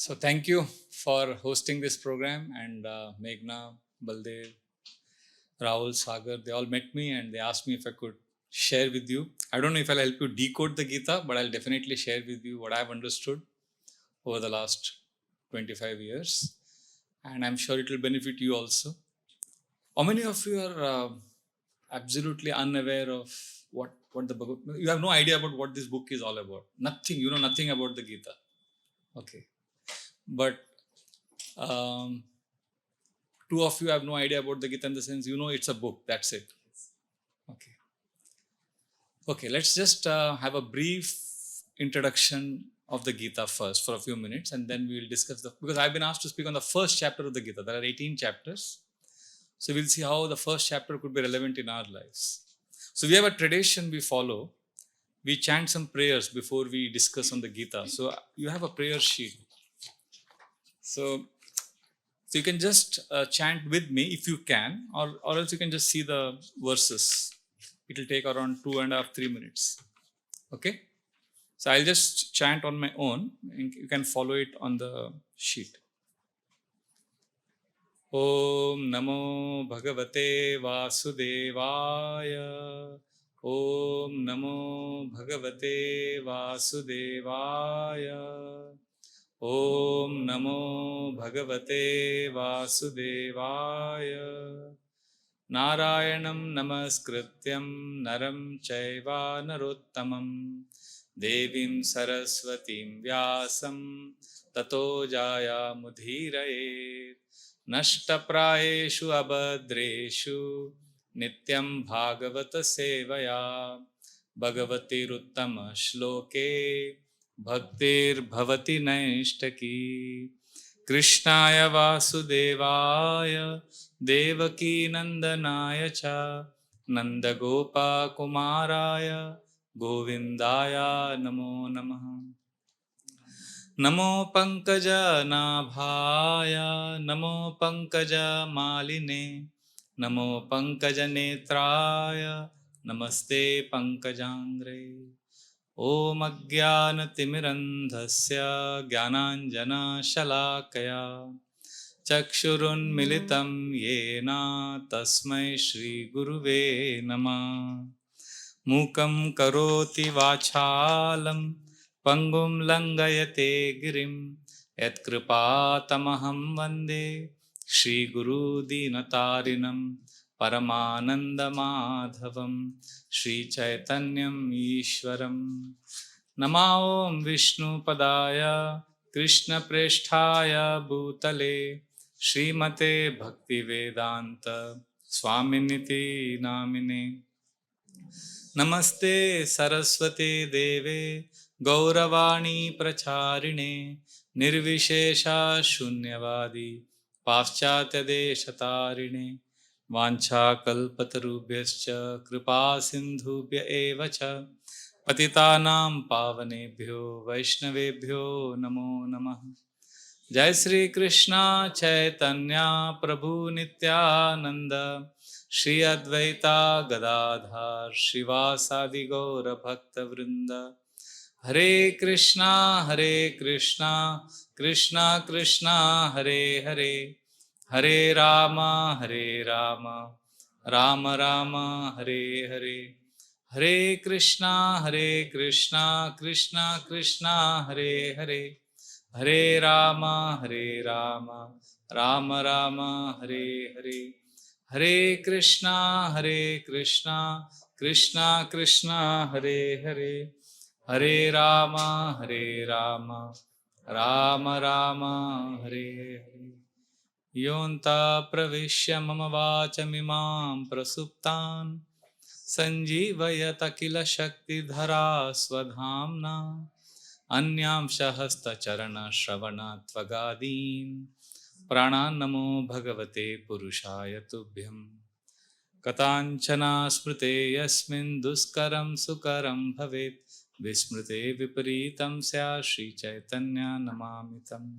So thank you for hosting this program, and Meghna, Baldev, Rahul, Sagar, they all met me and they asked me if I could share with you. I don't know if I'll help you decode the Gita, but I'll definitely share with you what I've understood over the last 25 years. And I'm sure it will benefit you also. How many of you are absolutely unaware of what the book? You have no idea about what this book is all about. Nothing. You know nothing about the Gita. Okay, but um, two of you have no idea about the Gita in the sense you know it's a book. That's it. Okay. Okay. Let's just have a brief introduction of the Gita first for a few minutes, and then we will discuss the because I've been asked to speak on the first chapter of the Gita. There are 18 chapters. So we'll see how the first chapter could be relevant in our lives. So we have a tradition we follow. We chant some prayers before we discuss on the Gita. So you have a prayer sheet. So you can just chant with me if you can, or else you can just see the verses. It will take around 2.5, 3 minutes. Okay? So I'll just chant on my own. And you can follow it on the sheet. ॐ नमो भगवते वासुदेवाय ॐ नमो भगवते वासुदेवाय ॐ नमो भगवते वासुदेवाय नारायणं नमस्कृत्यं नरं चैव नरोत्तमं देवीं सरस्वतीं व्यासं ततो जायामुदीरयेत् नष्टप्रायेषु अभद्रेषु नित्यं भागवत सेवया भगवतिरुत्तमश्लोके भक्तिर्भवति नैष्टकी कृष्णाय वासुदेवाय देवकीनन्दनाय च नन्दगोपकुमाराय गोविन्दाय नमो नमः नमो पङ्कजनाभाय नमो पङ्कजमालिने नमो पङ्कजनेत्राय नमस्ते पङ्कजाङ्ग्रे ॐ अज्ञानतिमिरन्धस्य ज्ञानाञ्जनशलाकया चक्षुरुन्मिलितं येन तस्मै श्रीगुरुवे नमः मूकं करोति वाचालं पंगुं लंघयते गिरिं यत्कृपातमहं वन्दे श्रीगुरुदीनतारिणं परमानन्दमाधवं श्रीचैतन्यम् ईश्वरं नमा ॐ विष्णुपदाय कृष्णप्रेष्ठाय भूतले श्रीमते भक्तिवेदान्त स्वामिनिति नामिने नमस्ते सरस्वते देवे गौरवाणी प्रचारिणे निर्विशेषा शून्यवादी पाश्चात्यदेशतारिणे वाञ्छाकल्पतरुभ्यश्च कृपा सिन्धुभ्य एव च पतितानां पावनेभ्यो वैष्णवेभ्यो नमो नमः जय श्री कृष्ण चैतन्य प्रभु नित्यानंद श्री अद्वैता गदाधर श्रीवासादि गौर भक्त वृंद हरे कृष्णा कृष्णा कृष्णा हरे हरे हरे राम राम राम हरे हरे हरे कृष्णा कृष्णा कृष्णा हरे हरे हरे राम राम हरे हरे हरे कृष्णा कृष्णा कृष्णा हरे हरे हरे राम राम हरे हरे योऽन्ता प्रविश्य मम वाचमिमां प्रसुप्तान् सञ्जीवयत किल शक्तिधरा स्वधाम्ना अन्यांशः हस्तचरणश्रवणत्वगादीन् प्राणान् नमो भगवते पुरुषाय तुभ्यं कथाञ्चना स्मृते यस्मिन् दुष्करं सुकरं भवेत् विस्मृते विपरीतं स्यात् श्रीचैतन्य नमामि तम्.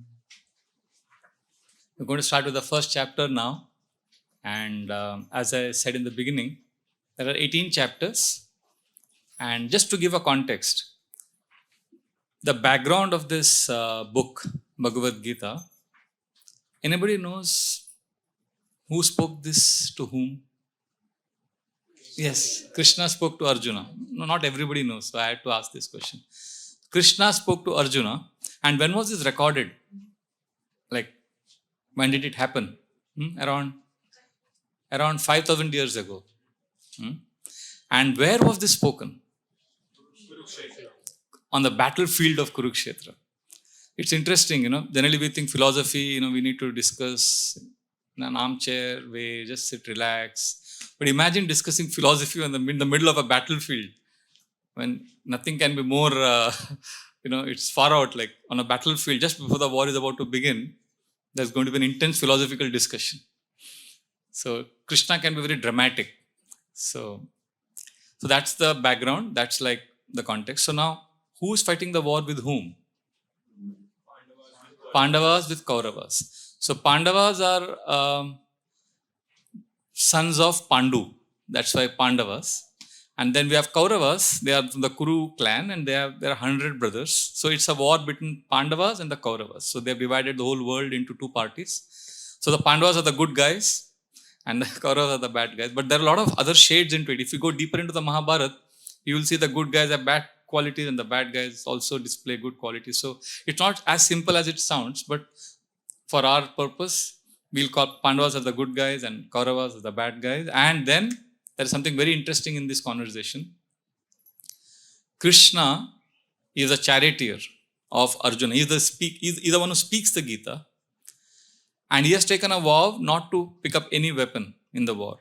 We're going to start with the first chapter now, and as I said in the beginning, there are 18 chapters, and just to give a context, the background of this book Bhagavad Gita. Anybody knows who spoke this to whom? Yes, Krishna spoke to Arjuna. No, not everybody knows, so I had to ask this question. Krishna spoke to Arjuna, and when was this recorded? Like, when did it happen? Around 5,000 years ago. And where was this spoken? On the battlefield of Kurukshetra. It's interesting, generally we think philosophy, we need to discuss in an armchair way, just sit, relax. But imagine discussing philosophy in the middle of a battlefield when nothing can be more, it's far out, like on a battlefield, just before the war is about to begin, there's going to be an intense philosophical discussion. So Krishna can be very dramatic. So that's the background, that's like the context. So now, who's fighting the war with whom? Pandavas with Kauravas. So Pandavas are sons of Pandu. That's why Pandavas. And then we have Kauravas. They are from the Kuru clan, and there are 100 brothers. So it's a war between Pandavas and the Kauravas. So they have divided the whole world into two parties. So the Pandavas are the good guys, and the Kauravas are the bad guys. But there are a lot of other shades into it. If you go deeper into the Mahabharata, you will see the good guys have bad qualities and the bad guys also display good qualities. So it's not as simple as it sounds, but for our purpose, we'll call Pandavas as the good guys and Kauravas as the bad guys. And then there is something very interesting in this conversation. Krishna is a charioteer of Arjuna. He's the one who speaks the Gita. And he has taken a vow not to pick up any weapon in the war.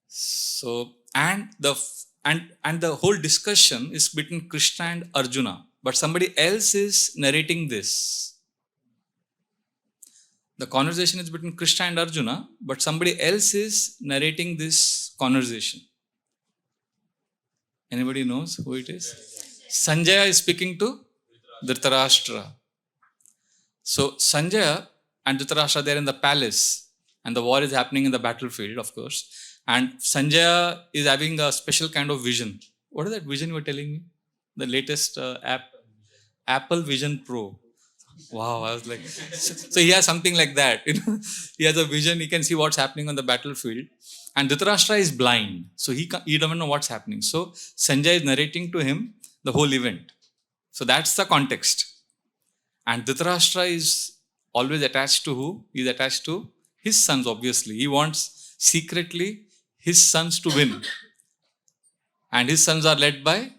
So, and the whole discussion is between Krishna and Arjuna. But somebody else is narrating this. The conversation is between Krishna and Arjuna, but somebody else is narrating this conversation. Anybody knows who it is? Sanjaya is speaking to Dhritarashtra. So Sanjaya and Dhritarashtra, they are in the palace, and the war is happening in the battlefield, of course. And Sanjaya is having a special kind of vision. What is that vision you were telling me? The latest Apple Vision Pro. Wow, I was like, so he has something like that. He has a vision, he can see what's happening on the battlefield. And Dhritarashtra is blind, so he doesn't know what's happening. So Sanjay is narrating to him the whole event. So that's the context. And Dhritarashtra is always attached to who? He's attached to his sons, obviously. He wants secretly his sons to win. And his sons are led by,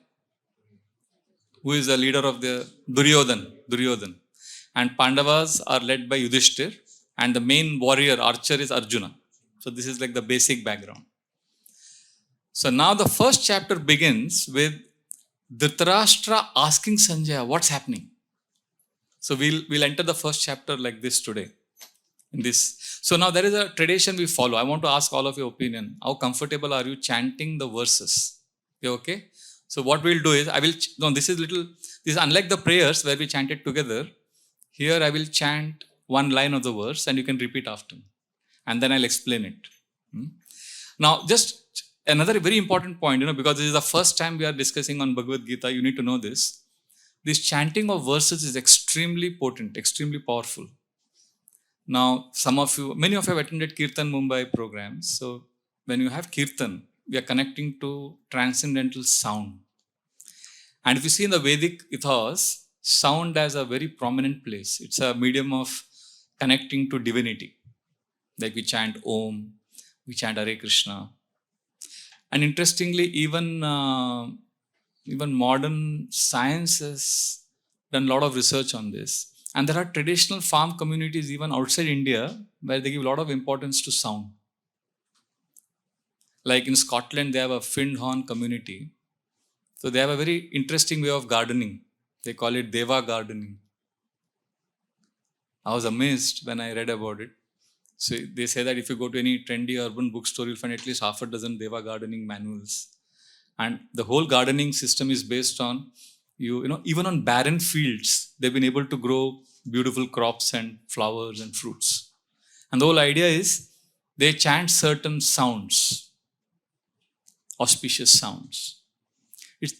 who is the leader of the Duryodhan. And Pandavas are led by Yudhishthir, and the main warrior, archer, is Arjuna. So this is like the basic background. So now the first chapter begins with Dhritarashtra asking Sanjaya, what's happening? So we'll enter the first chapter like this today. So now there is a tradition we follow. I want to ask all of your opinion. How comfortable are you chanting the verses? You okay? So what we'll do is, this is unlike the prayers where we chant it together. Here I will chant one line of the verse and you can repeat after me. And then I'll explain it. Now, just another very important point, because this is the first time we are discussing on Bhagavad Gita, you need to know this. This chanting of verses is extremely potent, extremely powerful. Now, many of you have attended Kirtan Mumbai programs. So when you have Kirtan, we are connecting to transcendental sound. And if you see in the Vedic ethos, sound has a very prominent place. It's a medium of connecting to divinity. Like we chant Om, we chant Hare Krishna. And interestingly, even modern science has done a lot of research on this. And there are traditional farm communities even outside India where they give a lot of importance to sound. Like in Scotland, they have a Findhorn community. So they have a very interesting way of gardening. They call it Deva gardening. I was amazed when I read about it. So they say that if you go to any trendy urban bookstore, you'll find at least half a dozen Deva gardening manuals. And the whole gardening system is based on, even on barren fields, they've been able to grow beautiful crops and flowers and fruits. And the whole idea is they chant certain sounds, auspicious sounds.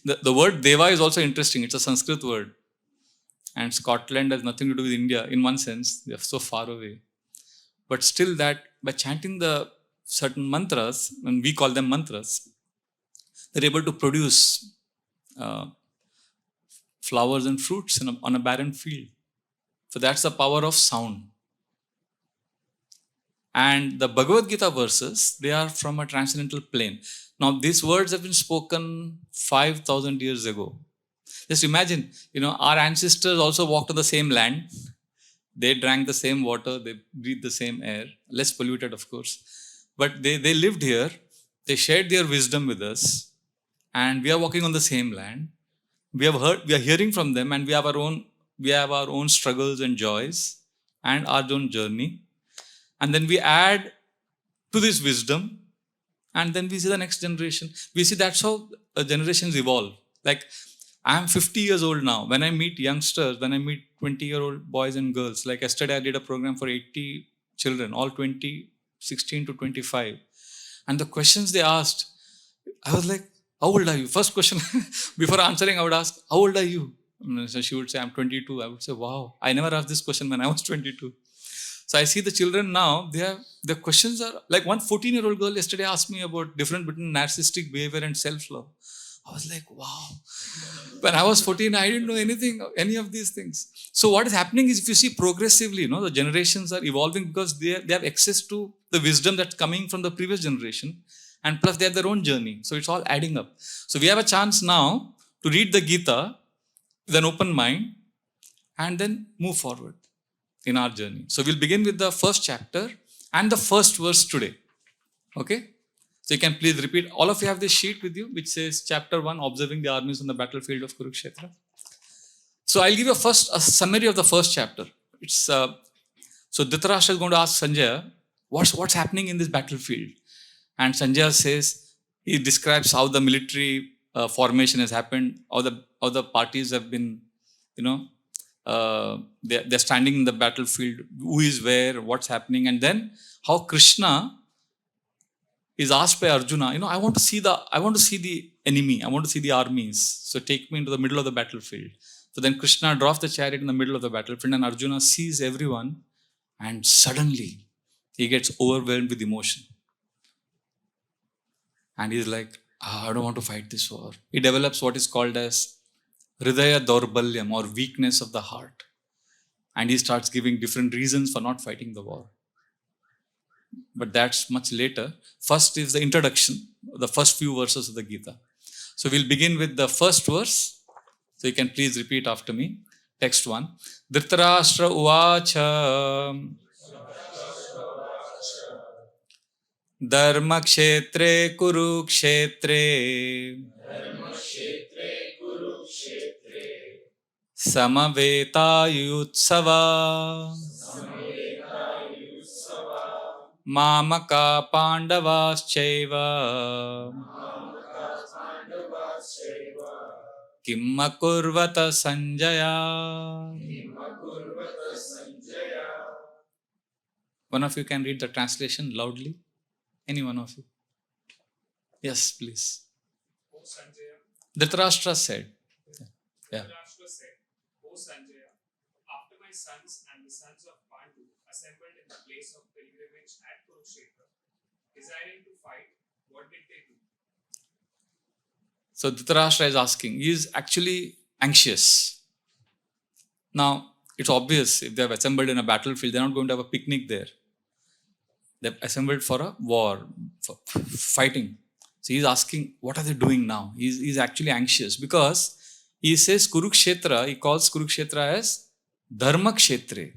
The word Deva is also interesting. It's a Sanskrit word. and Scotland has nothing to do with India in one sense. They are so far away. But still, that by chanting the certain mantras, and we call them mantras, they're able to produce uh, flowers and fruits on a barren field. So that's the power of sound. And the Bhagavad Gita verses, they are from a transcendental plane. Now, these words have been spoken 5,000 years ago. Just imagine, our ancestors also walked on the same land. They drank the same water, they breathed the same air, less polluted, of course. But they lived here, they shared their wisdom with us, and we are walking on the same land. We are hearing from them, and we have our own struggles and joys and our own journey. And then we add to this wisdom, and then we see the next generation. We see that's how generations evolve. Like, I am 50 years old now. When I meet youngsters, when I meet 20-year-old boys and girls, like yesterday I did a program for 80 children, all 16 to 25. And the questions they asked, I was like, how old are you? First question, before answering, I would ask, how old are you? So she would say, I'm 22. I would say, wow, I never asked this question when I was 22. So I see the children now, the questions are like, one 14-year-old girl yesterday asked me about difference between narcissistic behavior and self-love. I was like, wow. When I was 14, I didn't know any of these things. So what is happening is, if you see progressively, the generations are evolving because they have access to the wisdom that's coming from the previous generation, and plus they have their own journey. So it's all adding up. So we have a chance now to read the Gita with an open mind and then move forward in our journey. So we'll begin with the first chapter and the first verse today. Okay? So you can please repeat. All of you have this sheet with you, which says chapter 1, observing the armies on the battlefield of Kurukshetra. So I'll give you a summary of the first chapter. It's so Dhritarashtra is going to ask Sanjaya, what's happening in this battlefield? And Sanjaya says, he describes how the military formation has happened, how the parties have been, they're standing in the battlefield, who is where, what's happening, and then how Krishna is asked by Arjuna, I want to see the enemy, I want to see the armies. So take me into the middle of the battlefield. So then Krishna drops the chariot in the middle of the battlefield, and Arjuna sees everyone, and suddenly he gets overwhelmed with emotion. And he's like, I don't want to fight this war. He develops what is called as Hridaya Daurbalyam, or weakness of the heart. And he starts giving different reasons for not fighting the war. But that's much later. First is the introduction, the first few verses of the Gita. So we'll begin with the first verse. So you can please repeat after me. Text 1. Dhritarashtra uvacha Dharma kshetre kurukshetre Samaveta yutsava Mamaka Pandavaschaiva Kimma Kurvata Sanjaya. One of you can read the translation loudly. Any one of you? Yes, please. O Sanjaya. Dhritarashtra said. Yeah. Dhritarashtra said, O Sanjaya, after my sons and the sons of Pandu assembled in the place of pilgrimage at Kurukshetra, desiring to fight, what did they do? So Dhritarashtra is asking. He is actually anxious. Now, it's obvious, if they have assembled in a battlefield, they're not going to have a picnic there. They've assembled for a war, for fighting. So he's asking, what are they doing now? He's actually anxious because he says Kurukshetra, he calls Kurukshetra as Dharma Kshetre.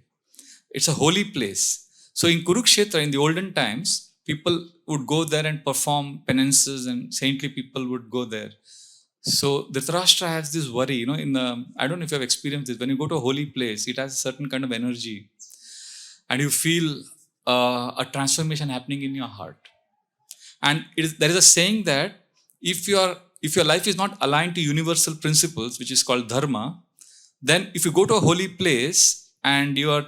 It's a holy place. So in Kurukshetra, in the olden times, people would go there and perform penances, and saintly people would go there. So Dhritarashtra has this worry, I don't know if you have experienced this, when you go to a holy place, it has a certain kind of energy, and you feel a transformation happening in your heart. And there is a saying that if your life is not aligned to universal principles, which is called dharma, then if you go to a holy place and you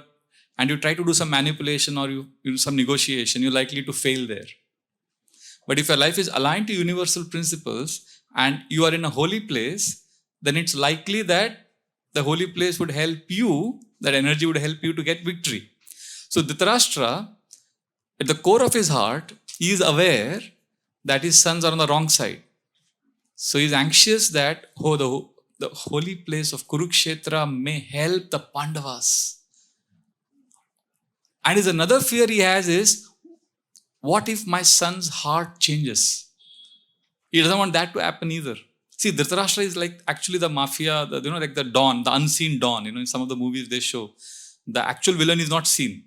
try to do some manipulation or you do some negotiation, you're likely to fail there. But if your life is aligned to universal principles and you are in a holy place, then it's likely that the holy place would help you, that energy would help you to get victory. So Dhritarashtra, at the core of his heart, he is aware that his sons are on the wrong side. So he is anxious that the holy place of Kurukshetra may help the Pandavas. And his another fear he has is, what if my son's heart changes? He doesn't want that to happen either. See, Dhritarashtra is like actually the mafia, like the Don, the unseen Don. In some of the movies they show, the actual villain is not seen.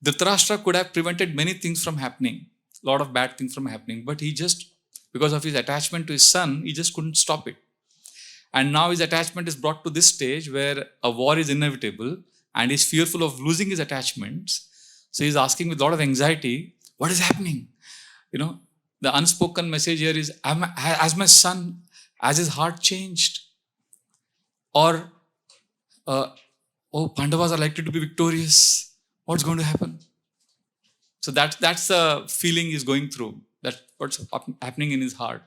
Dhritarashtra could have prevented many things from happening, a lot of bad things from happening, but he just, because of his attachment to his son, he just couldn't stop it. And now his attachment is brought to this stage where a war is inevitable and he's fearful of losing his attachments. So he's asking with a lot of anxiety, what is happening? The unspoken message here is, has my son, has his heart changed? Or, Pandavas are likely to be victorious. What's going to happen? So that's the feeling he's going through. That's what's happening in his heart.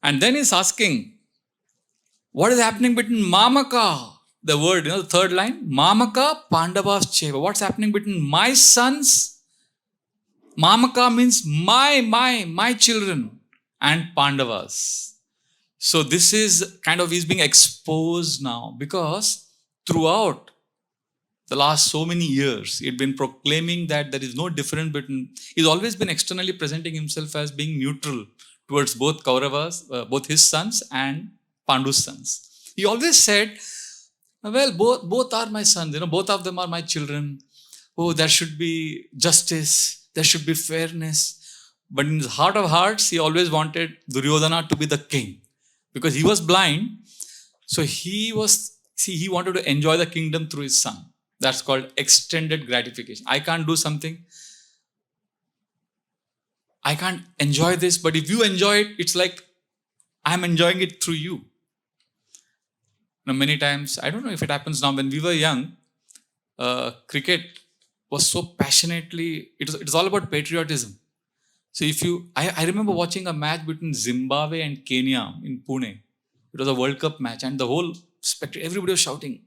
And then he's asking, what is happening between Mamaka? The word, the third line, Mamaka Pandavas Cheva. What's happening between my sons? Mamaka means my children, and Pandavas. So this is kind of, he's being exposed now, because throughout the last so many years, he'd been proclaiming that there is no difference between, he's always been externally presenting himself as being neutral towards both Kauravas, both his sons and Pandu's sons. He always said, well, both are my sons, both of them are my children. Oh, there should be justice, there should be fairness. But in his heart of hearts, he always wanted Duryodhana to be the king, because he was blind. So he wanted to enjoy the kingdom through his son. That's called extended gratification. I can't do something, I can't enjoy this, but if you enjoy it, it's like I'm enjoying it through you. Many times, I don't know if it happens now, when we were young, cricket was so passionately, it was all about patriotism. So I remember watching a match between Zimbabwe and Kenya in Pune. It was a World Cup match, and the whole spectator, everybody was shouting,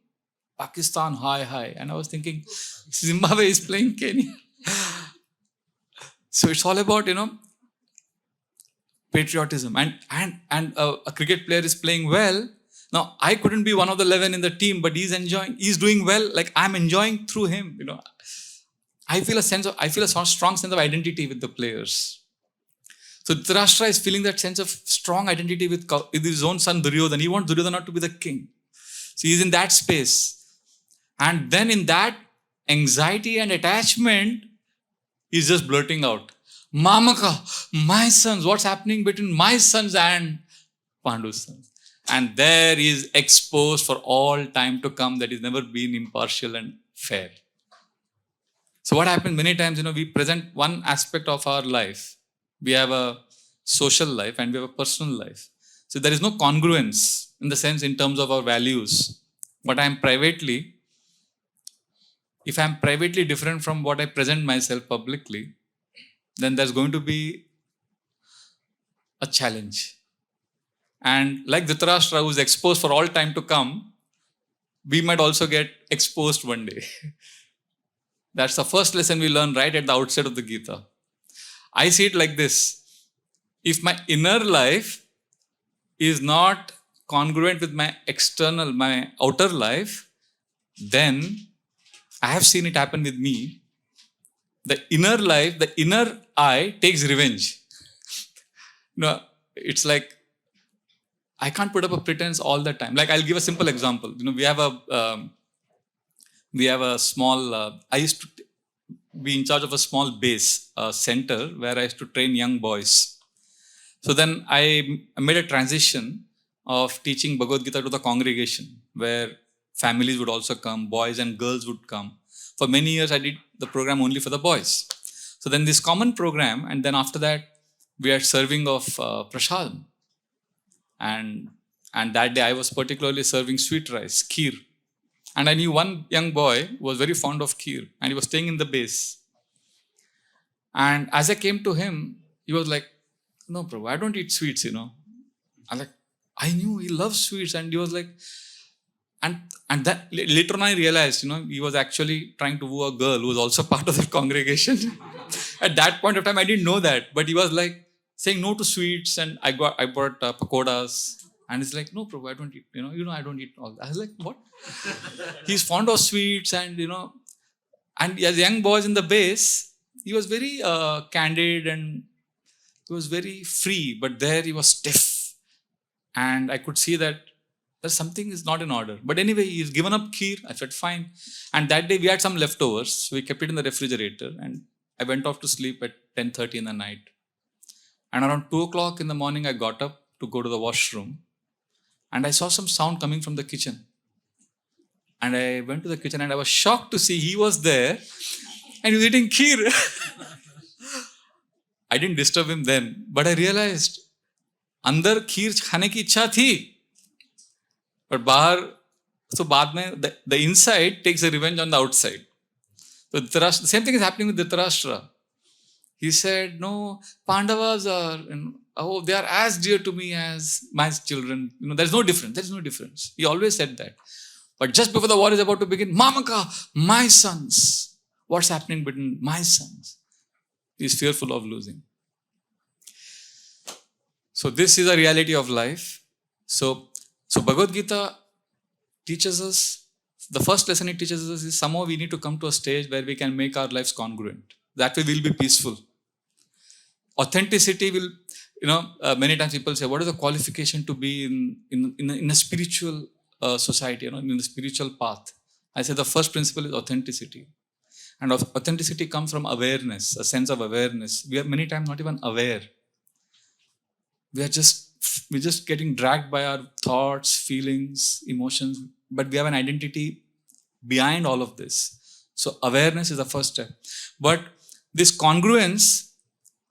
Pakistan, hi. And I was thinking, Zimbabwe is playing Kenya. So it's all about, patriotism. And a cricket player is playing well. Now, I couldn't be one of the 11 in the team, but he's doing well. Like, I'm enjoying through him, I feel a strong sense of identity with the players. So Dhritarashtra is feeling that sense of strong identity with his own son Duryodhana. He wants Duryodhana to be the king. So he's in that space. And then in that anxiety and attachment, he's just blurting out, Mamaka, my sons, what's happening between my sons and Pandu's sons? And there he is exposed for all time to come, that he's never been impartial and fair. So what happens many times, we present one aspect of our life. We have a social life and we have a personal life. So there is no congruence in the sense in terms of our values. But if I'm privately different from what I present myself publicly, then there's going to be a challenge. And like Dhritarashtra, who is exposed for all time to come, we might also get exposed one day. That's the first lesson we learn right at the outset of the Gita. I see it like this. If my inner life is not congruent with my outer life, then I have seen it happen with me. The inner life, the inner I takes revenge. It's like, I can't put up a pretense all the time. Like, I'll give a simple example. We have a small, I used to be in charge of a small base center where I used to train young boys. So then I made a transition of teaching Bhagavad Gita to the congregation, where families would also come, boys and girls would come. For many years, I did the program only for the boys. So then this common program, and then after that, we had serving of prasad. And that day I was particularly serving sweet rice, kheer. And I knew one young boy who was very fond of kheer, and he was staying in the base. And as I came to him, he was like, no, Prabhu, I don't eat sweets, I'm like, I knew he loves sweets, and he was like, and that later on I realized, he was actually trying to woo a girl who was also part of the congregation. At that point of time, I didn't know that, but he was like saying no to sweets, and I bought pakoras, and he's like, no, Prabhu, I don't eat. I don't eat all that. I was like, what? He's fond of sweets, and as young boys in the base, he was very candid and he was very free, but there he was stiff, and I could see that there's something is not in order. But anyway, he's given up kheer. I said, fine. And that day we had some leftovers. So we kept it in the refrigerator. And I went off to sleep at 10:30 in the night. And around 2 o'clock in the morning, I got up to go to the washroom. And I saw some sound coming from the kitchen. And I went to the kitchen and I was shocked to see he was there. And he was eating kheer. I didn't disturb him then. But I realized, अंदर खीर खाने की इच्छा थी, but बाहर, so बाद में the inside takes a revenge on the outside. So the same thing is happening with Dhritarashtra. He said, no, Pandavas are, they are as dear to me as my children. There's no difference. There's no difference. He always said that. But just before the war is about to begin, Mamaka, my sons. What's happening between my sons? He's fearful of losing. So this is a reality of life. So Bhagavad Gita teaches us, the first lesson it teaches us is somehow we need to come to a stage where we can make our lives congruent. That way we'll be peaceful. Authenticity will, many times people say, what is the qualification to be in a spiritual society, in the spiritual path? I say the first principle is authenticity. And authenticity comes from awareness, a sense of awareness. We are many times not even aware. We're just getting dragged by our thoughts, feelings, emotions, but we have an identity behind all of this. So awareness is the first step. But this congruence,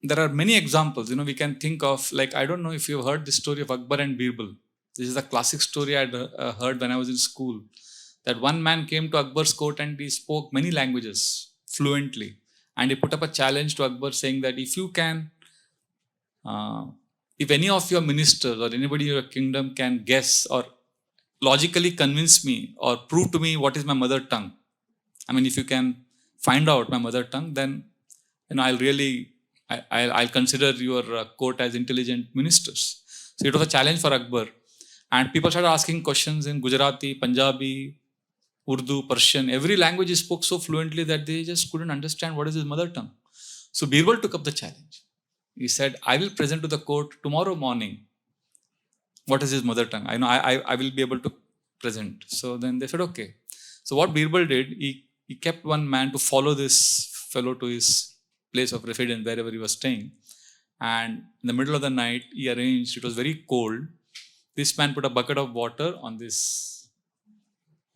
there are many examples. We can think of, like, I don't know if you've heard the story of Akbar and Birbal. This is a classic story I'd heard when I was in school. That one man came to Akbar's court and he spoke many languages fluently. And he put up a challenge to Akbar saying that if you can, if any of your ministers or anybody in your kingdom can guess or logically convince me or prove to me what is my mother tongue, if you can find out my mother tongue, then I'll consider your court as intelligent ministers. So it was a challenge for Akbar, and people started asking questions in Gujarati, Punjabi, Urdu, Persian. Every language he spoke so fluently that they just couldn't understand what is his mother tongue. So Birbal took up the challenge. He said, I will present to the court tomorrow morning what is his mother tongue. I will be able to present. So then they said, okay. So what Birbal did, he kept one man to follow this fellow to his place of residence, wherever he was staying. And in the middle of the night, he arranged, it was very cold. This man put a bucket of water on this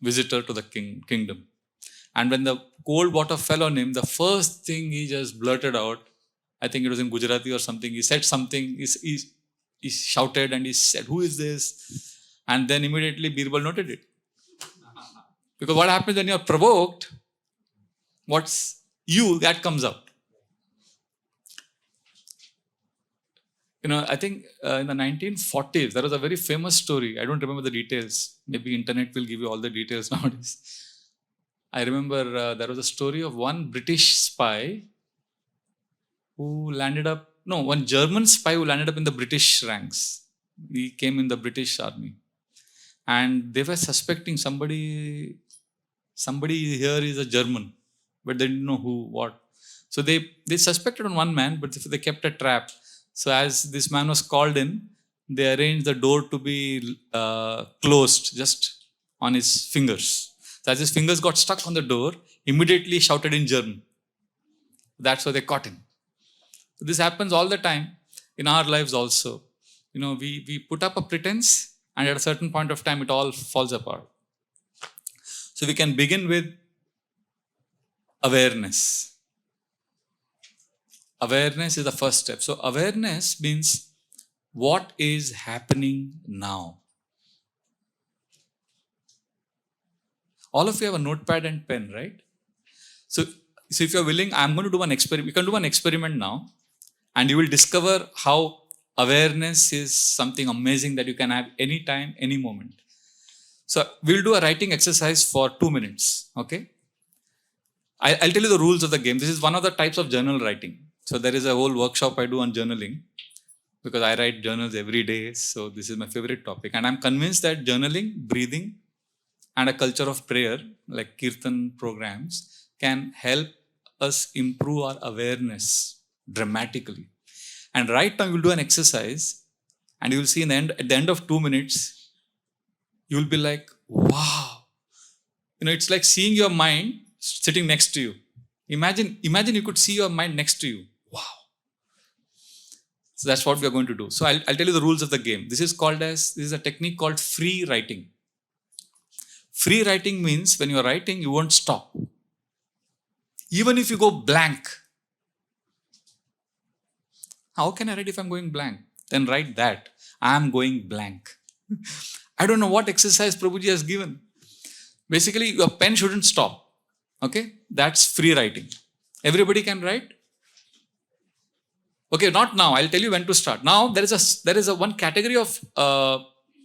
visitor to the kingdom. And when the cold water fell on him, the first thing he just blurted out, I think it was in Gujarati or something. He said something, he shouted and he said, who is this? And then immediately Birbal noted it. Because what happens when you are provoked, what's you, that comes out. I think in the 1940s, there was a very famous story. I don't remember the details. Maybe internet will give you all the details nowadays. I remember there was a story of one British spy who one German spy who landed up in the British ranks. He came in the British army. And they were suspecting somebody here is a German, but they didn't know who, what. So they suspected on one man, but they kept a trap. So as this man was called in, they arranged the door to be closed just on his fingers. So as his fingers got stuck on the door, immediately shouted in German. That's why they caught him. So this happens all the time in our lives also. We put up a pretense, and at a certain point of time, it all falls apart. So we can begin with awareness. Awareness is the first step. So awareness means what is happening now. All of you have a notepad and pen, right? So if you're willing, I'm going to do an experiment. We can do an experiment now, and you will discover how awareness is something amazing that you can have anytime, any moment. So we'll do a writing exercise for 2 minutes. Okay. I'll tell you the rules of the game. This is one of the types of journal writing. So there is a whole workshop I do on journaling because I write journals every day. So this is my favorite topic. And I'm convinced that journaling, breathing, and a culture of prayer, like Kirtan programs, can help us improve our awareness dramatically. And right now, you'll do an exercise, and you will see at the end of 2 minutes, you will be like, wow. It's like seeing your mind sitting next to you. Imagine you could see your mind next to you. Wow. So that's what we are going to do. So I'll tell you the rules of the game. This is a technique called free writing. Free writing means when you are writing, you won't stop. Even if you go blank. How can I write if I'm going blank? Then write that. I'm going blank. I don't know what exercise Prabhuji has given. Basically, your pen shouldn't stop. Okay? That's free writing. Everybody can write? Okay, not now. I'll tell you when to start. Now, there is a one category of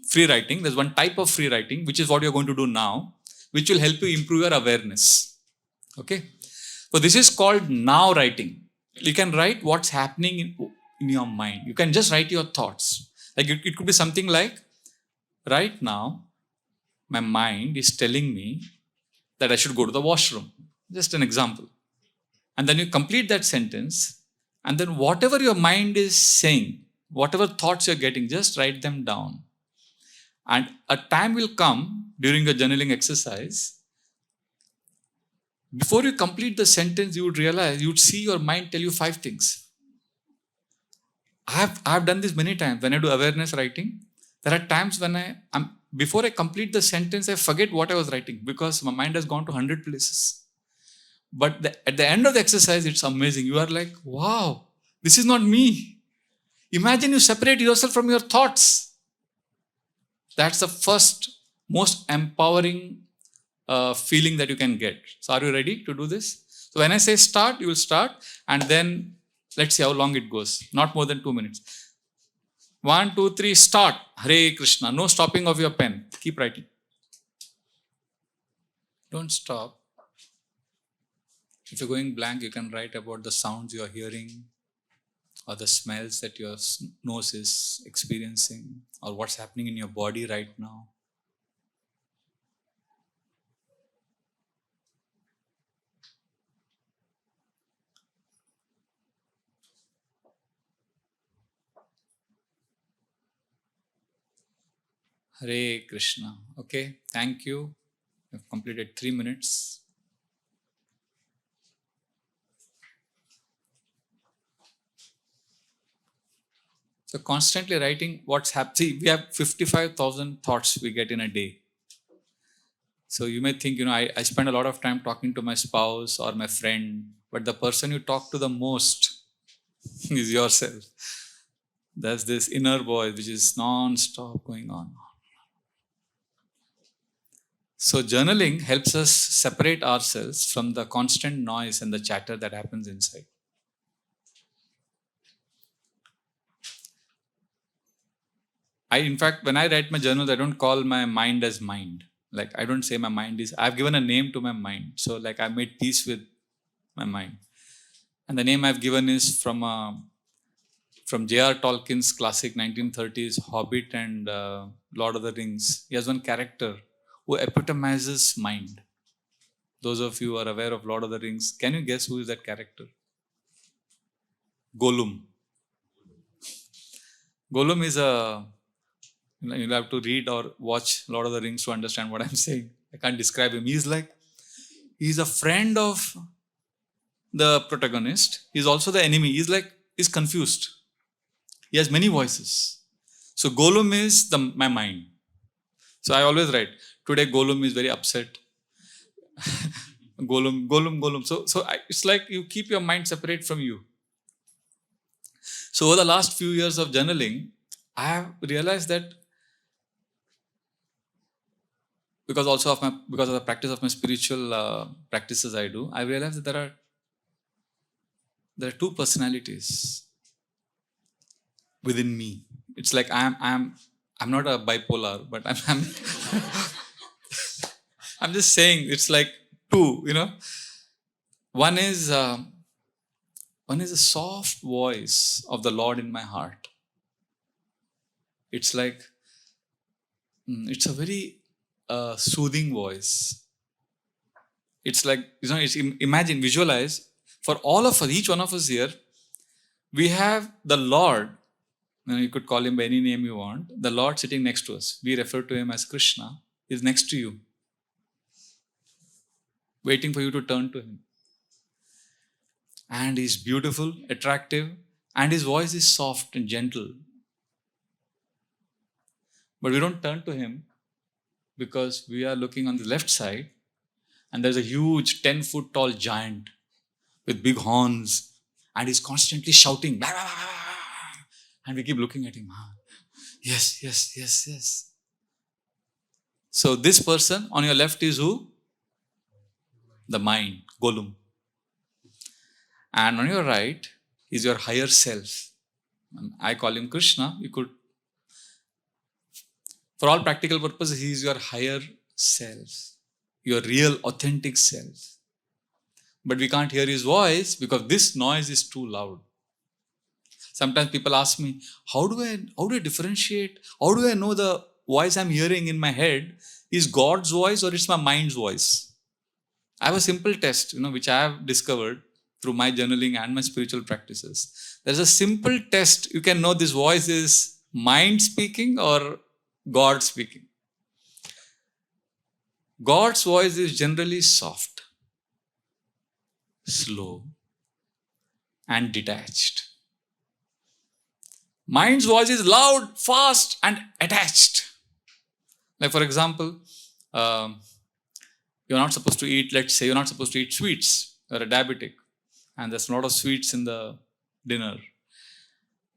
free writing. There's one type of free writing, which is what you're going to do now, which will help you improve your awareness. Okay? So this is called now writing. You can write what's happening in your mind. You can just write your thoughts. Like it could be something like, right now, my mind is telling me that I should go to the washroom. Just an example. And then you complete that sentence, and then whatever your mind is saying, whatever thoughts you're getting, just write them down. And a time will come during your journaling exercise, before you complete the sentence, you would see your mind tell you 5 things. I've done this many times. When I do awareness writing, there are times when before I complete the sentence, I forget what I was writing because my mind has gone to 100 places. But at the end of the exercise, it's amazing. You are like, wow, this is not me. Imagine you separate yourself from your thoughts. That's the first, most empowering feeling that you can get. So are you ready to do this? So when I say start, you will start, and then let's see how long it goes. Not more than 2 minutes. 1, 2, 3, start. Hare Krishna. No stopping of your pen. Keep writing. Don't stop. If you're going blank, you can write about the sounds you're hearing, or the smells that your nose is experiencing, or what's happening in your body right now. Hare Krishna. Okay, thank you. You've completed 3 minutes. So constantly writing what's happening. See, we have 55,000 thoughts we get in a day. So you may think, I spend a lot of time talking to my spouse or my friend, but the person you talk to the most is yourself. There's this inner voice which is non-stop going on. So journaling helps us separate ourselves from the constant noise and the chatter that happens inside. In fact, when I write my journals, I don't call my mind as mind. Like, I don't say my mind is, I've given a name to my mind. So like, I made peace with my mind. And the name I've given is from J.R. Tolkien's classic 1930s Hobbit and Lord of the Rings. He has one character who epitomizes mind. Those of you who are aware of Lord of the Rings, can you guess who is that character? Gollum. Gollum is you'll have to read or watch Lord of the Rings to understand what I'm saying. I can't describe him. He's a friend of the protagonist. He's also the enemy. He's confused. He has many voices. So Gollum is my mind. So I always write, today Gollum is very upset. Gollum. So it's like you keep your mind separate from you. So over the last few years of journaling, I have realized that because of the practice of my spiritual practices I do, I realized that there are 2 personalities. within me. It's like I'm not a bipolar, but I'm just saying it's like two. One is one is a soft voice of the Lord in my heart. It's like it's a very soothing voice. It's like imagine, visualize, for all of us, each one of us here, we have the Lord. You could call him by any name you want. The Lord sitting next to us. We refer to him as Krishna. Is next to you, waiting for you to turn to him. And he's beautiful, attractive, and his voice is soft and gentle. But we don't turn to him because we are looking on the left side, and there's a huge 10-foot tall giant with big horns, and he's constantly shouting, "Blah, blah, blah, blah." And we keep looking at him. Yes, yes, yes, yes. So this person on your left is who? The mind, Golum. And on your right is your higher self. I call him Krishna. You could, for all practical purposes, he is your higher self, your real, authentic self. But we can't hear his voice because this noise is too loud. Sometimes people ask me, how do I differentiate? How do I know the voice I'm hearing in my head is God's voice or it's my mind's voice? I have a simple test, which I have discovered through my journaling and my spiritual practices. There's a simple test. You can know this voice is mind speaking or God speaking. God's voice is generally soft, slow, and detached. Mind's voice is loud, fast, and attached. Like, for example, you're not supposed to eat, let's say, you're not supposed to eat sweets. You're a diabetic, and there's a lot of sweets in the dinner.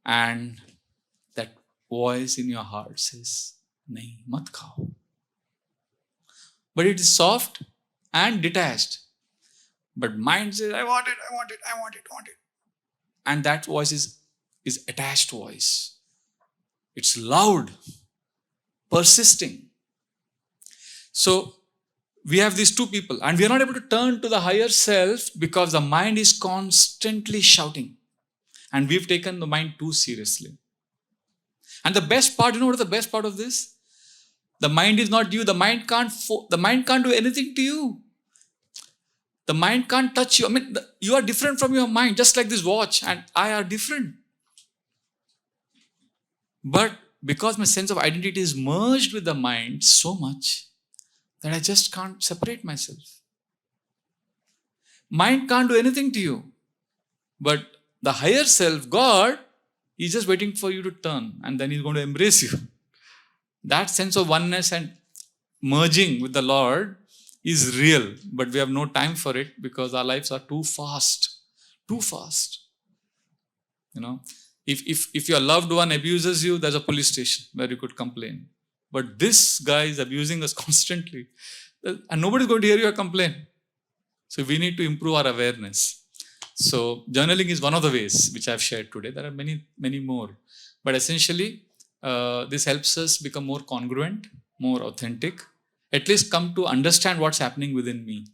And that voice in your heart says, "Nahi, mat khao." But it is soft and detached. But mind says, "I want it, I want it, I want it, I want it." And that voice is attached voice. It's loud, persisting. So we have these two people, and we are not able to turn to the higher self because the mind is constantly shouting. And we've taken the mind too seriously. And the best part, what is the best part of this? The mind is not you. The mind can't do anything to you. The mind can't touch you. You are different from your mind, just like this watch and I are different. But because my sense of identity is merged with the mind so much that I just can't separate myself. Mind can't do anything to you. But the higher self, God, is just waiting for you to turn, and then he's going to embrace you. That sense of oneness and merging with the Lord is real, but we have no time for it because our lives are too fast. Too fast. If your loved one abuses you, there's a police station where you could complain. But this guy is abusing us constantly, and nobody's going to hear your complaint. So we need to improve our awareness. So journaling is one of the ways which I've shared today. There are many, many more. But essentially, this helps us become more congruent, more authentic, at least come to understand what's happening within me.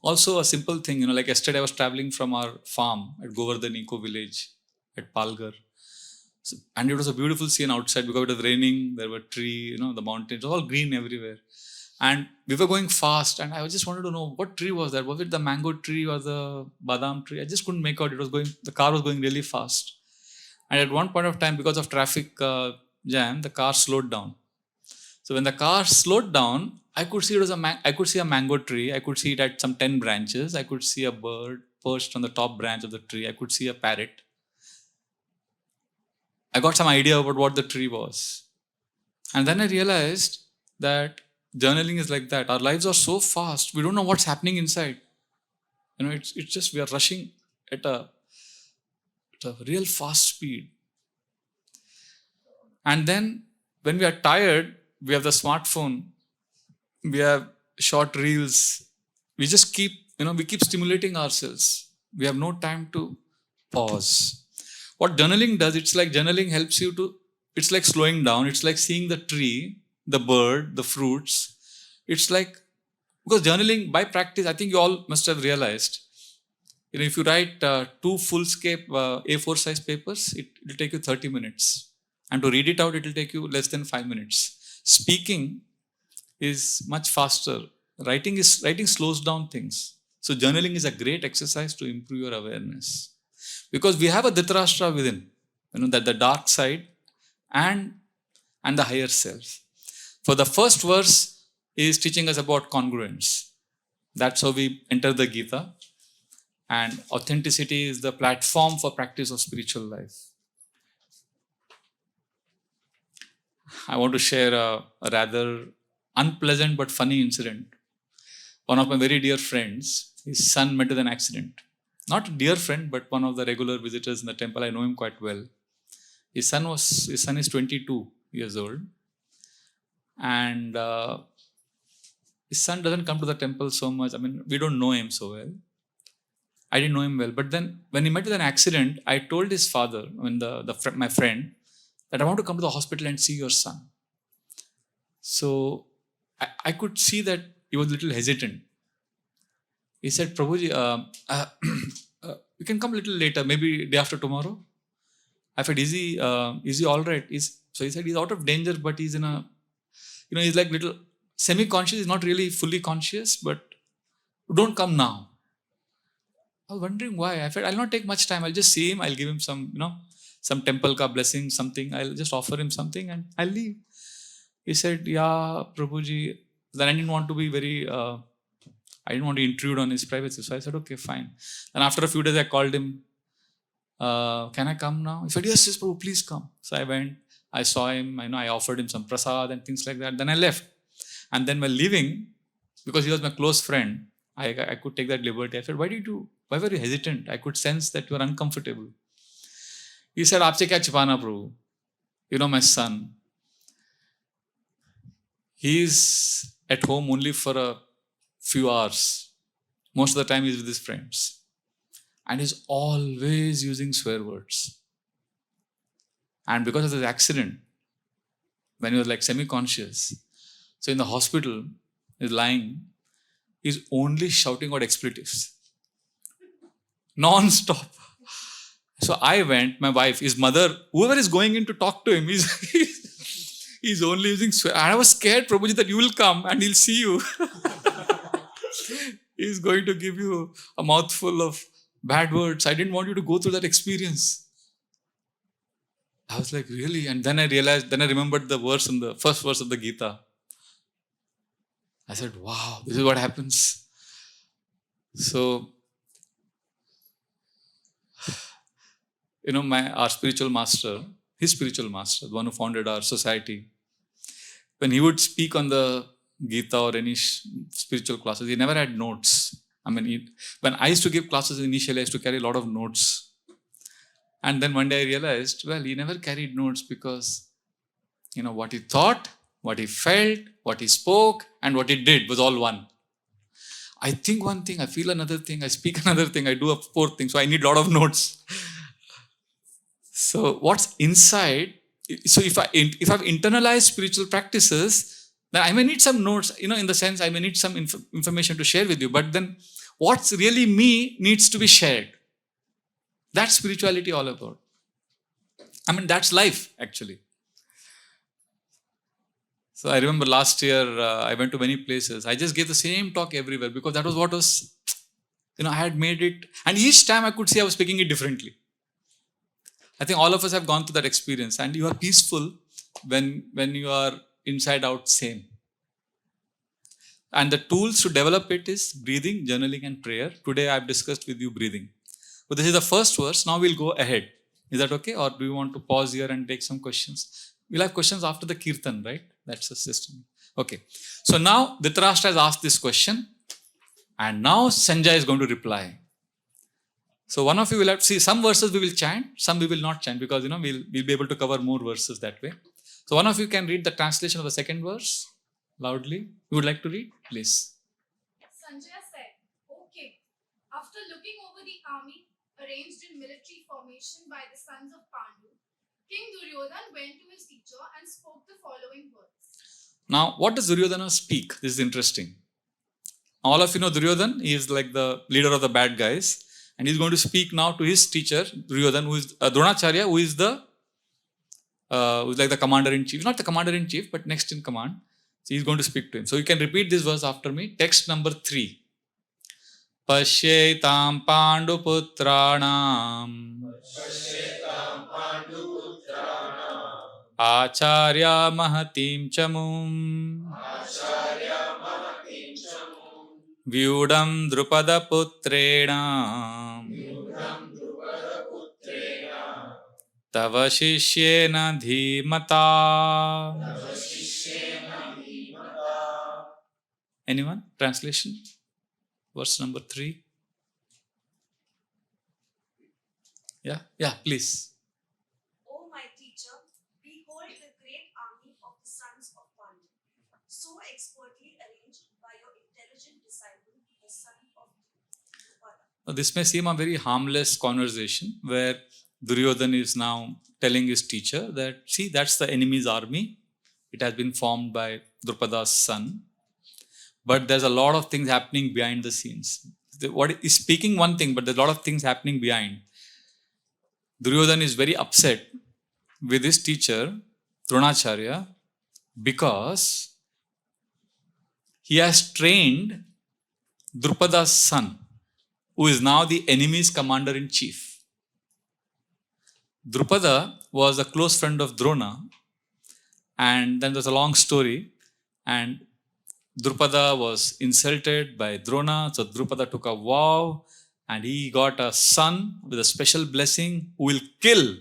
Also, a simple thing, like yesterday I was traveling from our farm at Govardhan Eco Village at Palghar. And it was a beautiful scene outside because it was raining, there were trees, the mountains, all green everywhere. And we were going fast, and I just wanted to know what tree was that. Was it the mango tree or the badam tree? I just couldn't make out. The car was going really fast. And at one point of time, because of traffic jam, the car slowed down. So when the car slowed down, I could see I could see a mango tree. I could see it at some 10 branches. I could see a bird perched on the top branch of the tree. I could see a parrot. I got some idea about what the tree was. And then I realized that journaling is like that. Our lives are so fast. We don't know what's happening inside. It's just we are rushing at a real fast speed. And then when we are tired, we have the smartphone. We have short reels. We just keep, we keep stimulating ourselves. We have no time to pause. What journaling does, it's like journaling helps you to, it's like slowing down. It's like seeing the tree, the bird, the fruits. It's like, because journaling by practice, I think you all must have realized, if you write two full-scape A4 size papers, it will take you 30 minutes. And to read it out, it will take you less than 5 minutes. Speaking is much faster. Writing slows down things. So journaling is a great exercise to improve your awareness. Because we have a Dhritarashtra within, that the dark side and the higher self. For the first verse is teaching us about congruence. That's how we enter the Gita. And authenticity is the platform for practice of spiritual life. I want to share a rather unpleasant but funny incident. One of my very dear friends, his son met with an accident. Not a dear friend, but one of the regular visitors in the temple. I know him quite well. His son is 22 years old. And his son doesn't come to the temple so much. I mean, we don't know him so well. I didn't know him well. But then when he met with an accident, I told his father, my friend, that I want to come to the hospital and see your son. So I could see that he was a little hesitant. He said, Prabhuji, you can come a little later, maybe day after tomorrow. I said, is he all right? So he said, he's out of danger, but he's in a, he's like little semi-conscious. He's not really fully conscious, but don't come now. I was wondering why. I said, I'll not take much time. I'll just see him. I'll give him some, some temple ka blessing, something. I'll just offer him something and I'll leave. He said, yeah, Prabhuji. Then I didn't want to be I didn't want to intrude on his privacy. So I said, okay, fine. And after a few days, I called him. Can I come now? He said, yes, Prabhu, please come. So I went. I saw him. I offered him some prasad and things like that. Then I left. And then while leaving, because he was my close friend, I could take that liberty. I said, why were you hesitant? I could sense that you were uncomfortable. He said, Aapse kya chupana, Prabhu? My son. He's at home only for a few hours. Most of the time he's with his friends. And he's always using swear words. And because of this accident, when he was like semi-conscious, so in the hospital, he's lying, he's only shouting out expletives. Non-stop. So I went, my wife, his mother, whoever is going in to talk to him, he's only using swear. And I was scared, Prabhuji, that you will come and he'll see you. He's going to give you a mouthful of bad words. I didn't want you to go through that experience. I was like, really? And then I remembered the first verse of the Gita. I said, wow, this is what happens. So, our spiritual master, his spiritual master, the one who founded our society, when he would speak on the Gita or any spiritual classes, he never had notes. When I used to give classes initially, I used to carry a lot of notes. And then one day I realized, he never carried notes because, what he thought, what he felt, what he spoke, and what he did was all one. I think one thing, I feel another thing, I speak another thing, I do a fourth thing. So I need a lot of notes. So what's inside, so if I've internalized spiritual practices, then I may need some notes, in the sense I may need some information to share with you. But then what's really me needs to be shared. That's spirituality all about. That's life actually. So I remember last year, I went to many places. I just gave the same talk everywhere because that was what was, I had made it. And each time I could see I was speaking it differently. I think all of us have gone through that experience. And you are peaceful when you are inside out same. And the tools to develop it is breathing, journaling and prayer. Today I have discussed with you breathing. So this is the first verse. Now we'll go ahead. Is that okay? Or do you want to pause here and take some questions? We'll have questions after the Kirtan, right? That's the system. Okay. So now Dhritarashtra has asked this question. And now Sanjay is going to reply. So one of you will have to see some verses we will chant, some we will not chant because we'll be able to cover more verses that way. So one of you can read the translation of the second verse loudly. You would like to read? Please. Sanjay said, okay. After looking over the army, arranged in military formation by the sons of Pandu, King Duryodhana went to his teacher and spoke the following words. Now, what does Duryodhana speak? This is interesting. All of you know Duryodhana. He is like the leader of the bad guys, and he's going to speak now to his teacher Duryodhana, who is Dronacharya, who's like the commander in chief. Not the commander in chief, but next in command. So he's going to speak to him. So you can repeat this verse after me. Text number 3. Pashyetam Panduputranam Acharya Mahatim Chamum Vyudam Drupada Putrena Tava Shishyena Dhimata. Anyone? Translation? Verse number 3. Yeah, please. O my teacher, behold the great army of the sons of Pandu, so expertly arranged by your intelligent disciple, the son of Drupada. Now, this may seem a very harmless conversation where Duryodhana is now telling his teacher that, see, that's the enemy's army. It has been formed by Drupada's son. But there's a lot of things happening behind the scenes. What is speaking one thing, but there's a lot of things happening behind. Duryodhana is very upset with his teacher, Dronacharya, because he has trained Drupada's son, who is now the enemy's commander in chief. Drupada was a close friend of Drona, and then there's a long story, and Drupada was insulted by Drona, so Drupada took a vow, and he got a son with a special blessing who will kill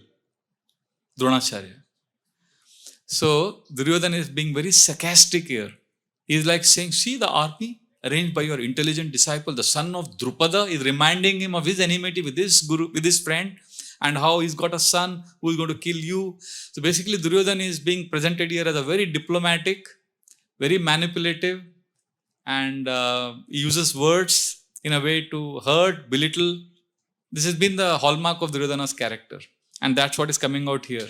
Dronacharya. So Duryodhana is being very sarcastic here. He is like saying, see, the army arranged by your intelligent disciple, the son of Drupada, is reminding him of his enmity with his guru, with his friend, and how he's got a son who is going to kill you. So basically, Duryodhana is being presented here as a very diplomatic, very manipulative, and he uses words in a way to hurt, belittle. This has been the hallmark of Duryodhana's character, and that's what is coming out here.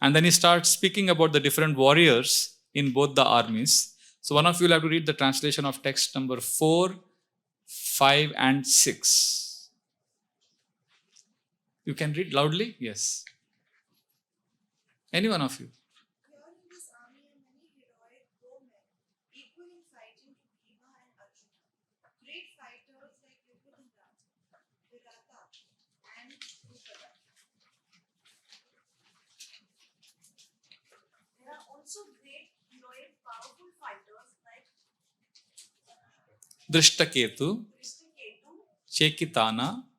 And then he starts speaking about the different warriors in both the armies. So one of you will have to read the translation of text number 4, 5, and 6. You can read loudly? Yes. Any one of you. Here in this army are many heroic bowmen, equal in fighting to Bhima and Arjuna. Great fighters like Virata and Drupada. There are also great, heroic, powerful fighters like Drishtaketu, Drishtaketu, Chekitana,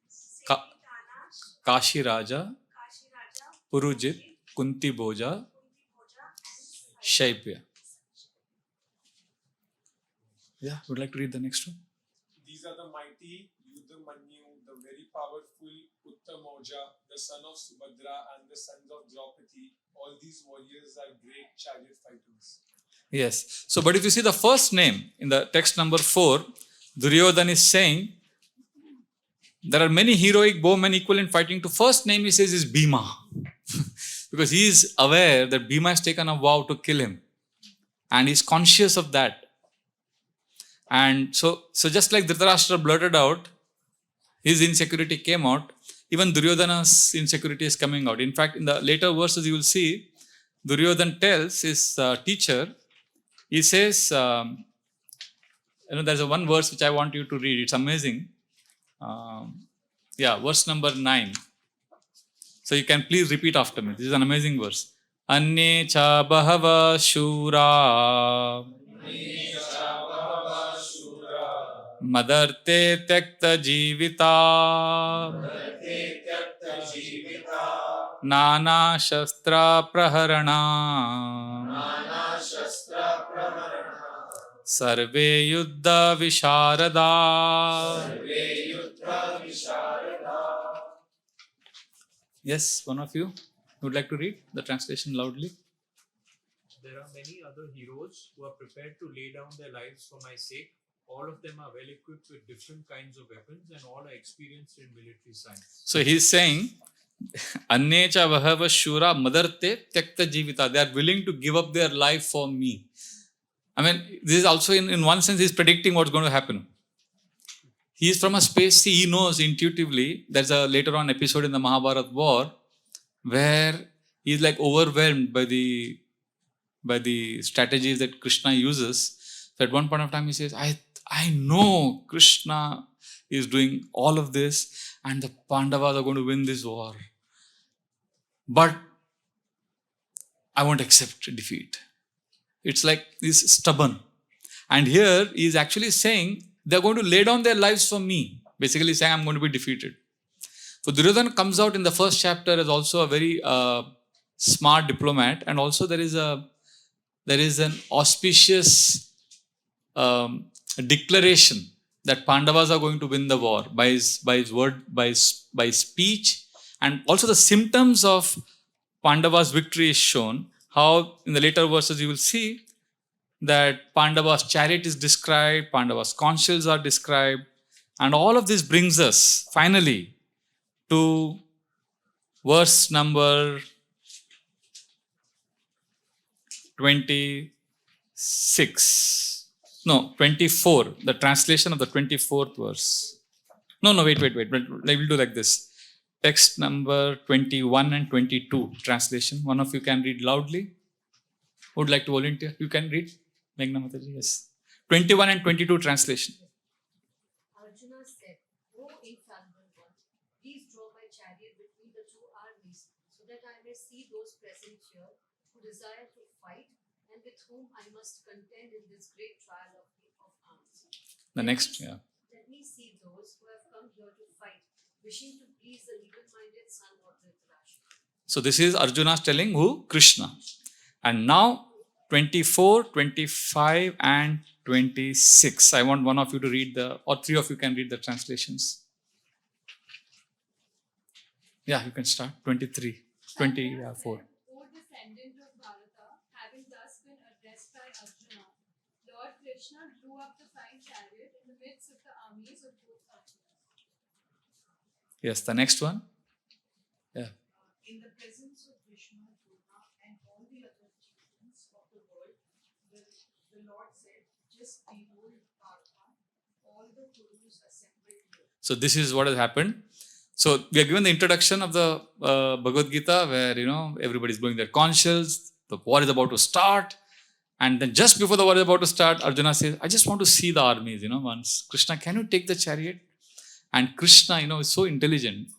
Sekitana, Kashiraja, Kashiraja, Purujit, Kunti Bhoja, Kuntiboja, and Shaipya. Yeah, would like to read the next one? These are the mighty Yudhamanyu, the very powerful Uttamoja, the son of Subhadra, and the sons of Draupadi. All these warriors are great chariot fighters. Yes. So, but if you see the first name in the text number 4, Duryodhana is saying there are many heroic bowmen equal in fighting. To first name he says is Bhima, because he is aware that Bhima has taken a vow to kill him, and he is conscious of that. And so just like Dhritarashtra blurted out, his insecurity came out, even Duryodhana's insecurity is coming out. In fact, in the later verses you will see, Duryodhana tells his teacher, he says, there's one verse which I want you to read. It's amazing. Verse number 9. So you can please repeat after me. This is an amazing verse. Anye cha bahava shura madarte tyakta jivita nana shastra praharana sarve yuddha visharada. Yes, one of you would like to read the translation loudly. There are many other heroes who are prepared to lay down their lives for my sake, all of them are well equipped with different kinds of weapons and all are experienced in military science. So he's saying, Annecha Vahava Shura Madarte Tyakta Jivita. They are willing to give up their life for me. I mean, this is also in one sense, he's predicting what's going to happen. He is from a space, see, he knows intuitively. There's a later on episode in the Mahabharata war where he's like overwhelmed by the strategies that Krishna uses. So at one point of time he says, I know Krishna is doing all of this and the Pandavas are going to win this war. But I won't accept defeat. It's like he's stubborn. And here he is actually saying, they're going to lay down their lives for me. Basically saying, I'm going to be defeated. So Duryodhana comes out in the first chapter as also a very smart diplomat, and also there is an auspicious declaration that Pandavas are going to win the war by his word, by speech, and also the symptoms of Pandavas' victory is shown. How in the later verses you will see that Pandavas' chariot is described, Pandavas' consuls are described, and all of this brings us finally to verse number 26. No, 24. The translation of the 24th verse. No, wait. I will do like this. Text number 21 and 22 translation. One of you can read loudly. Who would like to volunteer? You can read. Meghna Mataji, yes. 21 and 22 translation. Arjuna said, O infallible one, please draw my chariot between the two armies, so that I may see those present here who desire to fight and with whom I must contend in this great trial of arms. The next, yeah. Let me see those who have come here to fight, wishing to please the even-minded son of Dhritarashtra. So this is Arjuna's telling who? Krishna. And now 24, 25 and 26. I want one of you to read or three of you can read the translations. Yeah, you can start. 23, 24. O descendant of Bharata, having thus been addressed by Arjuna, Lord Krishna drew up the fine chariot in the midst of the armies of both armies. Yes, the next one. Yeah. In the presence of Krishna, Drona, and all the other chieftains of the world, the Lord said, just behold, Bharata, all the Kurus assembled here. So this is what has happened. So we are given the introduction of the Bhagavad Gita where, everybody is blowing their conch-shells. The war is about to start. And then just before the war is about to start, Arjuna says, I just want to see the armies, once. Krishna, can you take the chariot? And Krishna, is so intelligent.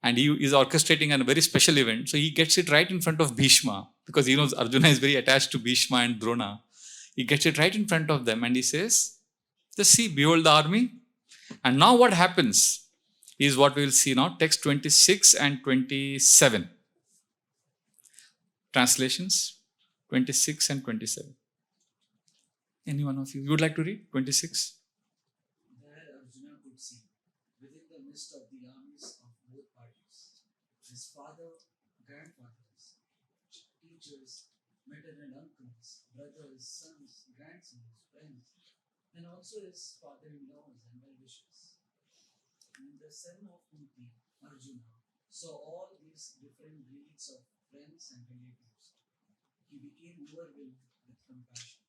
And he is orchestrating a very special event. So he gets it right in front of Bhishma. Because he knows Arjuna is very attached to Bhishma and Drona. He gets it right in front of them and he says, just see, behold the army. And now what happens is what we will see now. Text 26 and 27. Translations 26 and 27. Any one of you? You would like to read 26? There Arjuna could see, within the midst of the armies of both parties, his father, grandfathers, teachers, maternal uncles, brothers, sons, grandsons, friends, and also his father-in-laws and well-wishers. And the son of Kunti, Arjuna, saw all these different breeds of friends and relatives. He became overwhelmed with compassion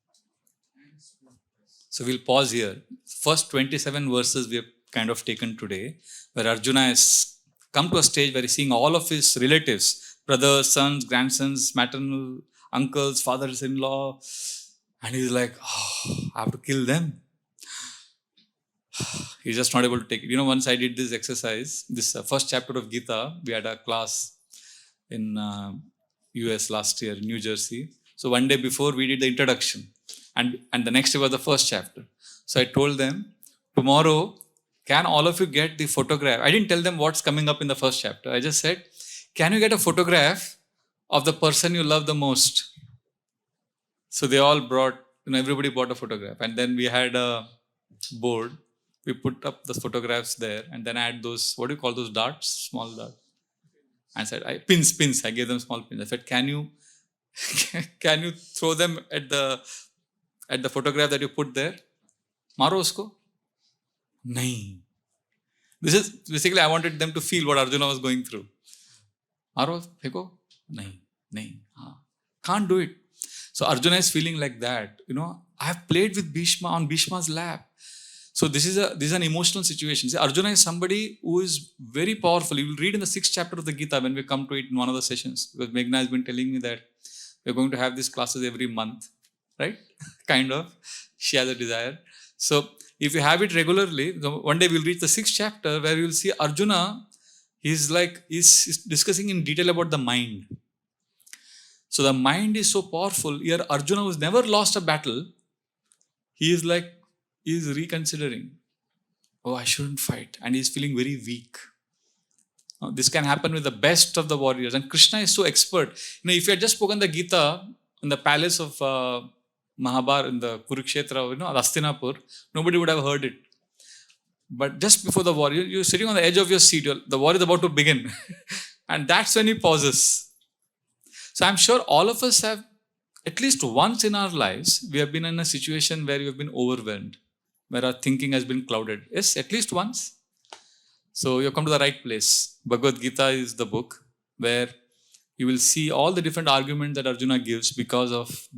and spoke thus. So we'll pause here. First 27 verses we have kind of taken today, where Arjuna has come to a stage where he's seeing all of his relatives, brothers, sons, grandsons, maternal uncles, fathers-in-law, and he's like, I have to kill them. He's just not able to take it. Once I did this exercise, this first chapter of Gita, we had a class in US last year, New Jersey. So one day before we did the introduction and the next day was the first chapter. So I told them, tomorrow, can all of you get the photograph? I didn't tell them what's coming up in the first chapter. I just said, can you get a photograph of the person you love the most? So they all brought, everybody bought a photograph. And then we had a board. We put up the photographs there and then I had those, what do you call those darts? Small darts. I said, pins. I gave them small pins. I said, can you throw them at the photograph that you put there? मारो उसको. नहीं. This is basically I wanted them to feel what Arjuna was going through. मारो, फेंको, नहीं, नहीं, हाँ, can't do it. So Arjuna is feeling like that. I have played with Bhishma on Bhishma's lap. So this is an emotional situation. See, Arjuna is somebody who is very powerful. You will read in the 6th chapter of the Gita when we come to it in one of the sessions. Because Meghna has been telling me that we're going to have these classes every month, right? Kind of. She has a desire. So if you have it regularly, one day we'll reach the 6th chapter where you will see Arjuna. He's discussing in detail about the mind. So the mind is so powerful. Here Arjuna, who's never lost a battle, he is reconsidering. Oh, I shouldn't fight. And he's feeling very weak. Now, this can happen with the best of the warriors. And Krishna is so expert. If you had just spoken the Gita in the palace of Mahabharata, in the Kurukshetra, Hastinapur, nobody would have heard it. But just before the war, you're sitting on the edge of your seat. The war is about to begin. And that's when he pauses. So I'm sure all of us have, at least once in our lives, we have been in a situation where we have been overwhelmed, where our thinking has been clouded. Yes, at least once. So you've come to the right place. Bhagavad Gita is the book where you will see all the different arguments that Arjuna gives because of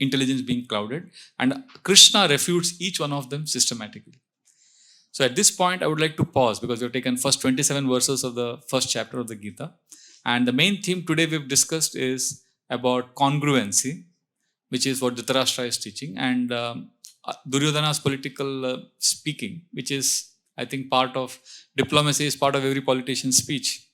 intelligence being clouded. And Krishna refutes each one of them systematically. So at this point, I would like to pause because we've taken first 27 verses of the first chapter of the Gita. And the main theme today we've discussed is about congruency, which is what Dhritarashtra is teaching, and Duryodhana's political speaking, which is, I think, part of diplomacy, is part of every politician's speech.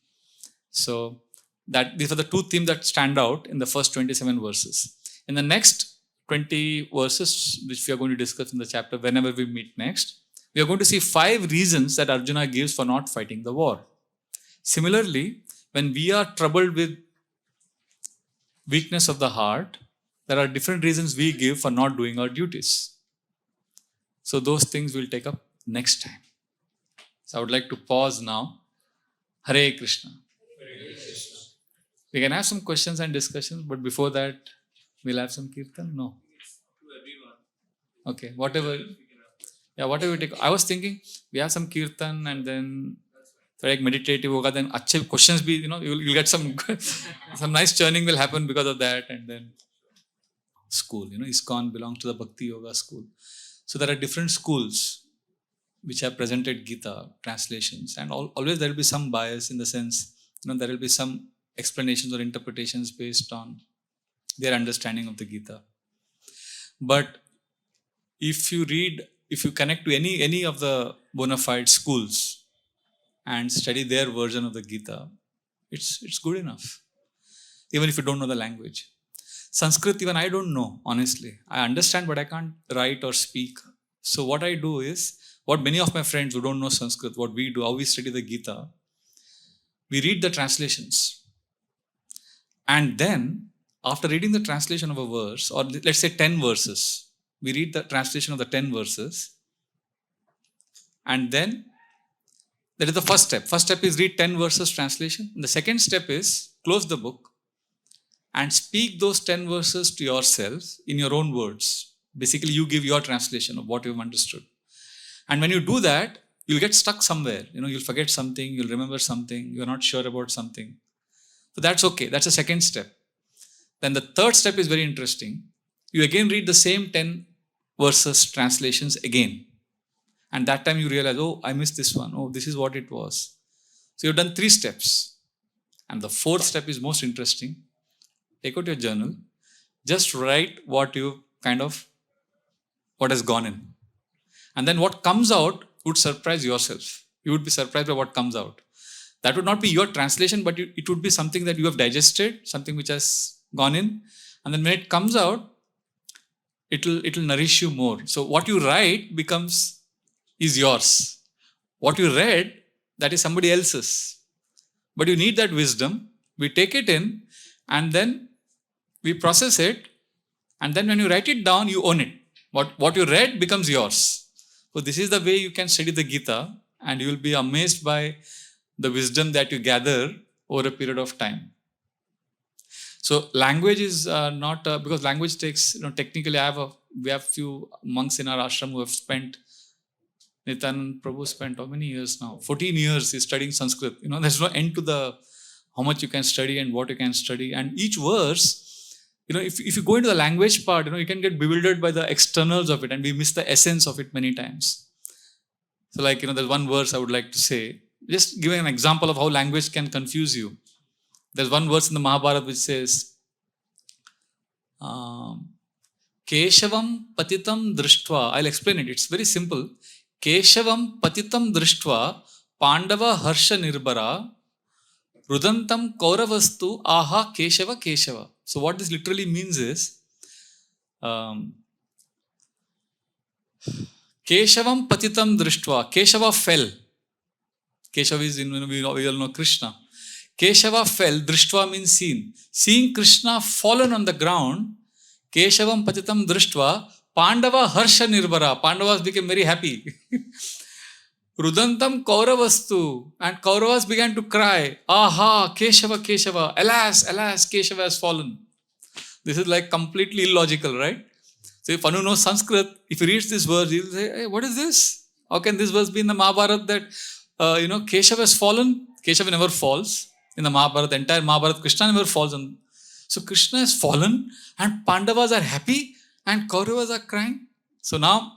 So these are the two themes that stand out in the first 27 verses. In the next 20 verses, which we are going to discuss in the chapter whenever we meet next, we are going to see 5 reasons that Arjuna gives for not fighting the war. Similarly, when we are troubled with weakness of the heart, there are different reasons we give for not doing our duties. So those things we'll take up next time. So I would like to pause now. Hare Krishna. Hare Krishna. We can have some questions and discussions, but before that, we'll have some Kirtan? No. To everyone. Okay, whatever. Yeah, whatever you take. I was thinking, we have some Kirtan and then like meditative hoga, then achhe questions bhi, you'll get some nice churning will happen because of that. And then school, ISKCON belongs to the Bhakti Yoga school. So there are different schools which have presented Gita translations, and always there will be some bias in the sense, there will be some explanations or interpretations based on their understanding of the Gita. But if you connect to any of the bona fide schools and study their version of the Gita, it's good enough. Even if you don't know the language. Sanskrit, even I don't know, honestly. I understand, but I can't write or speak. So what I do is, what many of my friends who don't know Sanskrit, what we do, how we study the Gita, we read the translations. And then, after reading the translation of a verse, or let's say 10 verses, we read the translation of the 10 verses, and then that is the first step. First step is read 10 verses translation. And the second step is close the book and speak those 10 verses to yourself in your own words. Basically, you give your translation of what you've understood. And when you do that, you'll get stuck somewhere. You'll forget something, you'll remember something, you're not sure about something. So that's okay. That's the second step. Then the third step is very interesting. You again read the same 10 verses translations again. And that time you realize, oh, I missed this one. Oh, this is what it was. So you've done 3 steps. And the 4th step is most interesting. Take out your journal. Just write what has gone in. And then what comes out would surprise yourself. You would be surprised by what comes out. That would not be your translation, but it would be something that you have digested, something which has gone in. And then when it comes out, it'll nourish you more. So what you write is yours. What you read, that is somebody else's. But you need that wisdom. We take it in and then we process it. And then when you write it down, you own it. What you read becomes yours. So this is the way you can study the Gita, and you will be amazed by the wisdom that you gather over a period of time. So language is not, because language takes, technically I have a we have few monks in our ashram who have spent, Nityanand Prabhu spent how many years now? 14 years he's studying Sanskrit. There's no end to the how much you can study and what you can study. And each verse, if you go into the language part, you can get bewildered by the externals of it and we miss the essence of it many times. So there's one verse I would like to say, just giving an example of how language can confuse you. There's one verse in the Mahabharata which says, Keshavam patitam drishtva. I'll explain it. It's very simple. Keshavam patitam drishtva Pandava harsha nirbara Rudantam kauravastu aha Keshava Keshava. So what this literally means is, Keshavam patitam drishtva. Keshava fell. Keshava is, we all know Krishna. Keshava fell. Drishtva means seen. Seeing Krishna fallen on the ground, Keshavam patitam drishtva Pandava harsha nirbara. Pandavas became very happy. Rudantam kauravastu. And Kauravas began to cry. Aha, Keshava, Keshava. Alas, alas, Keshava has fallen. This is completely illogical, right? So if Anu knows Sanskrit, if he reads this verse, he will say, hey, what is this? How can this verse be in the Mahabharata that, Keshava has fallen? Keshava never falls. In the Mahabharata, the entire Mahabharata, Krishna never falls. So Krishna has fallen and Pandavas are happy and Kauravas are crying. So now,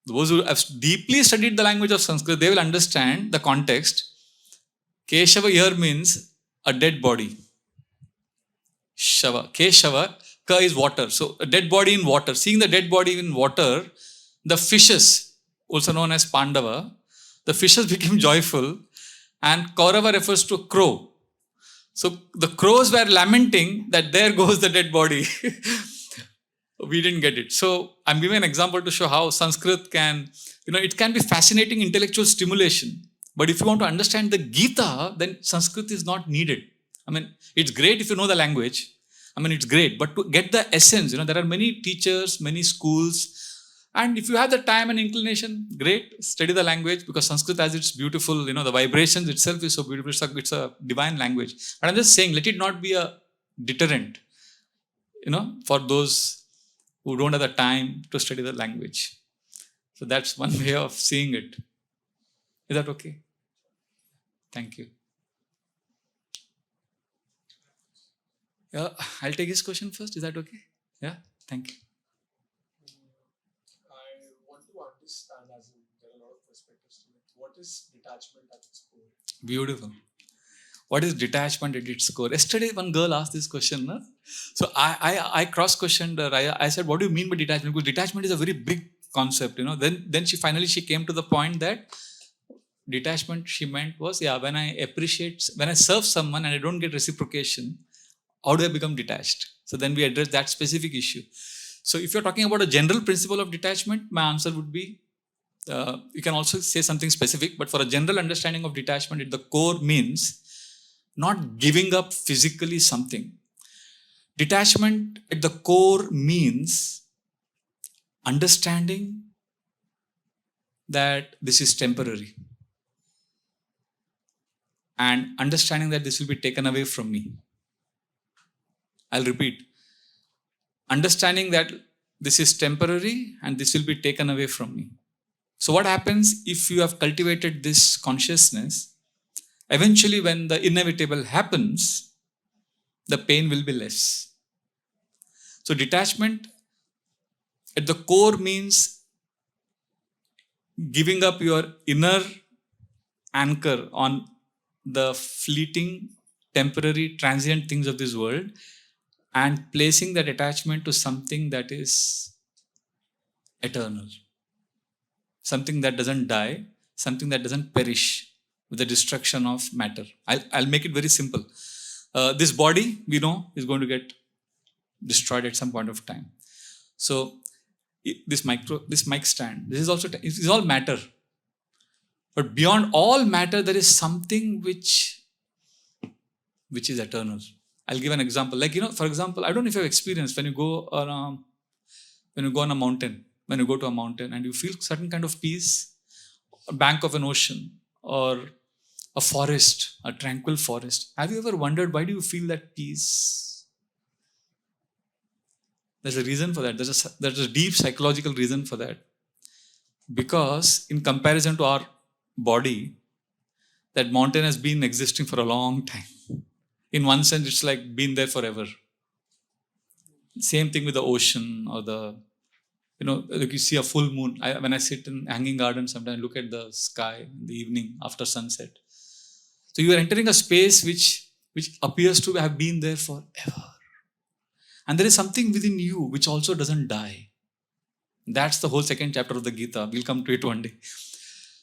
those who have deeply studied the language of Sanskrit, they will understand the context. Keshava here means a dead body. Shava. Keshava, Ka is water. So a dead body in water. Seeing the dead body in water, the fishes, also known as Pandava, the fishes became joyful, and Kaurava refers to a crow. So the crows were lamenting that there goes the dead body. We didn't get it. So I'm giving an example to show how Sanskrit can, it can be fascinating intellectual stimulation. But if you want to understand the Gita, then Sanskrit is not needed. It's great if you know the language. It's great. But to get the essence, there are many teachers, many schools. And if you have the time and inclination, great, study the language because Sanskrit has its beautiful, the vibrations itself is so beautiful. It's a divine language. But I'm just saying, let it not be a deterrent, for those who don't have the time to study the language. So that's one way of seeing it. Is that okay? Thank you. Yeah, I'll take his question first. Is that okay? Yeah, thank you. I want to understand, as in there are a lot of perspectives to it, what is detachment at its core? Beautiful. What is detachment at its core? Yesterday, one girl asked this question. No? So I cross-questioned her. I said, what do you mean by detachment? Because detachment is a very big concept. Then she came to the point that detachment she meant was, when I serve someone and I don't get reciprocation, how do I become detached? So then we address that specific issue. So if you're talking about a general principle of detachment, my answer would be, you can also say something specific, but for a general understanding of detachment, at the core means not giving up physically something. Detachment at the core means understanding that this is temporary and understanding that this will be taken away from me. I'll repeat. Understanding that this is temporary and this will be taken away from me. So what happens if you have cultivated this consciousness? Eventually, when the inevitable happens, the pain will be less. So detachment at the core means giving up your inner anchor on the fleeting, temporary, transient things of this world and placing that attachment to something that is eternal. Something that doesn't die, something that doesn't perish with the destruction of matter. I'll make it very simple. This body, we know, is going to get destroyed at some point of time. So this mic stand, this is all matter. But beyond all matter, there is something which is eternal. I'll give an example. For example, I don't know if you've experienced when you go on a mountain, when you go to a mountain and you feel certain kind of peace, a bank of an ocean or a forest, a tranquil forest. Have you ever wondered why do you feel that peace? There's a reason for that. There's a deep psychological reason for that. Because in comparison to our body, that mountain has been existing for a long time. In one sense, it's like been there forever. Same thing with the ocean or like you see a full moon. When I sit in hanging garden, sometimes I look at the sky in the evening after sunset. So you are entering a space which appears to have been there forever. And there is something within you which also doesn't die. That's the whole second chapter of the Gita. We'll come to it one day.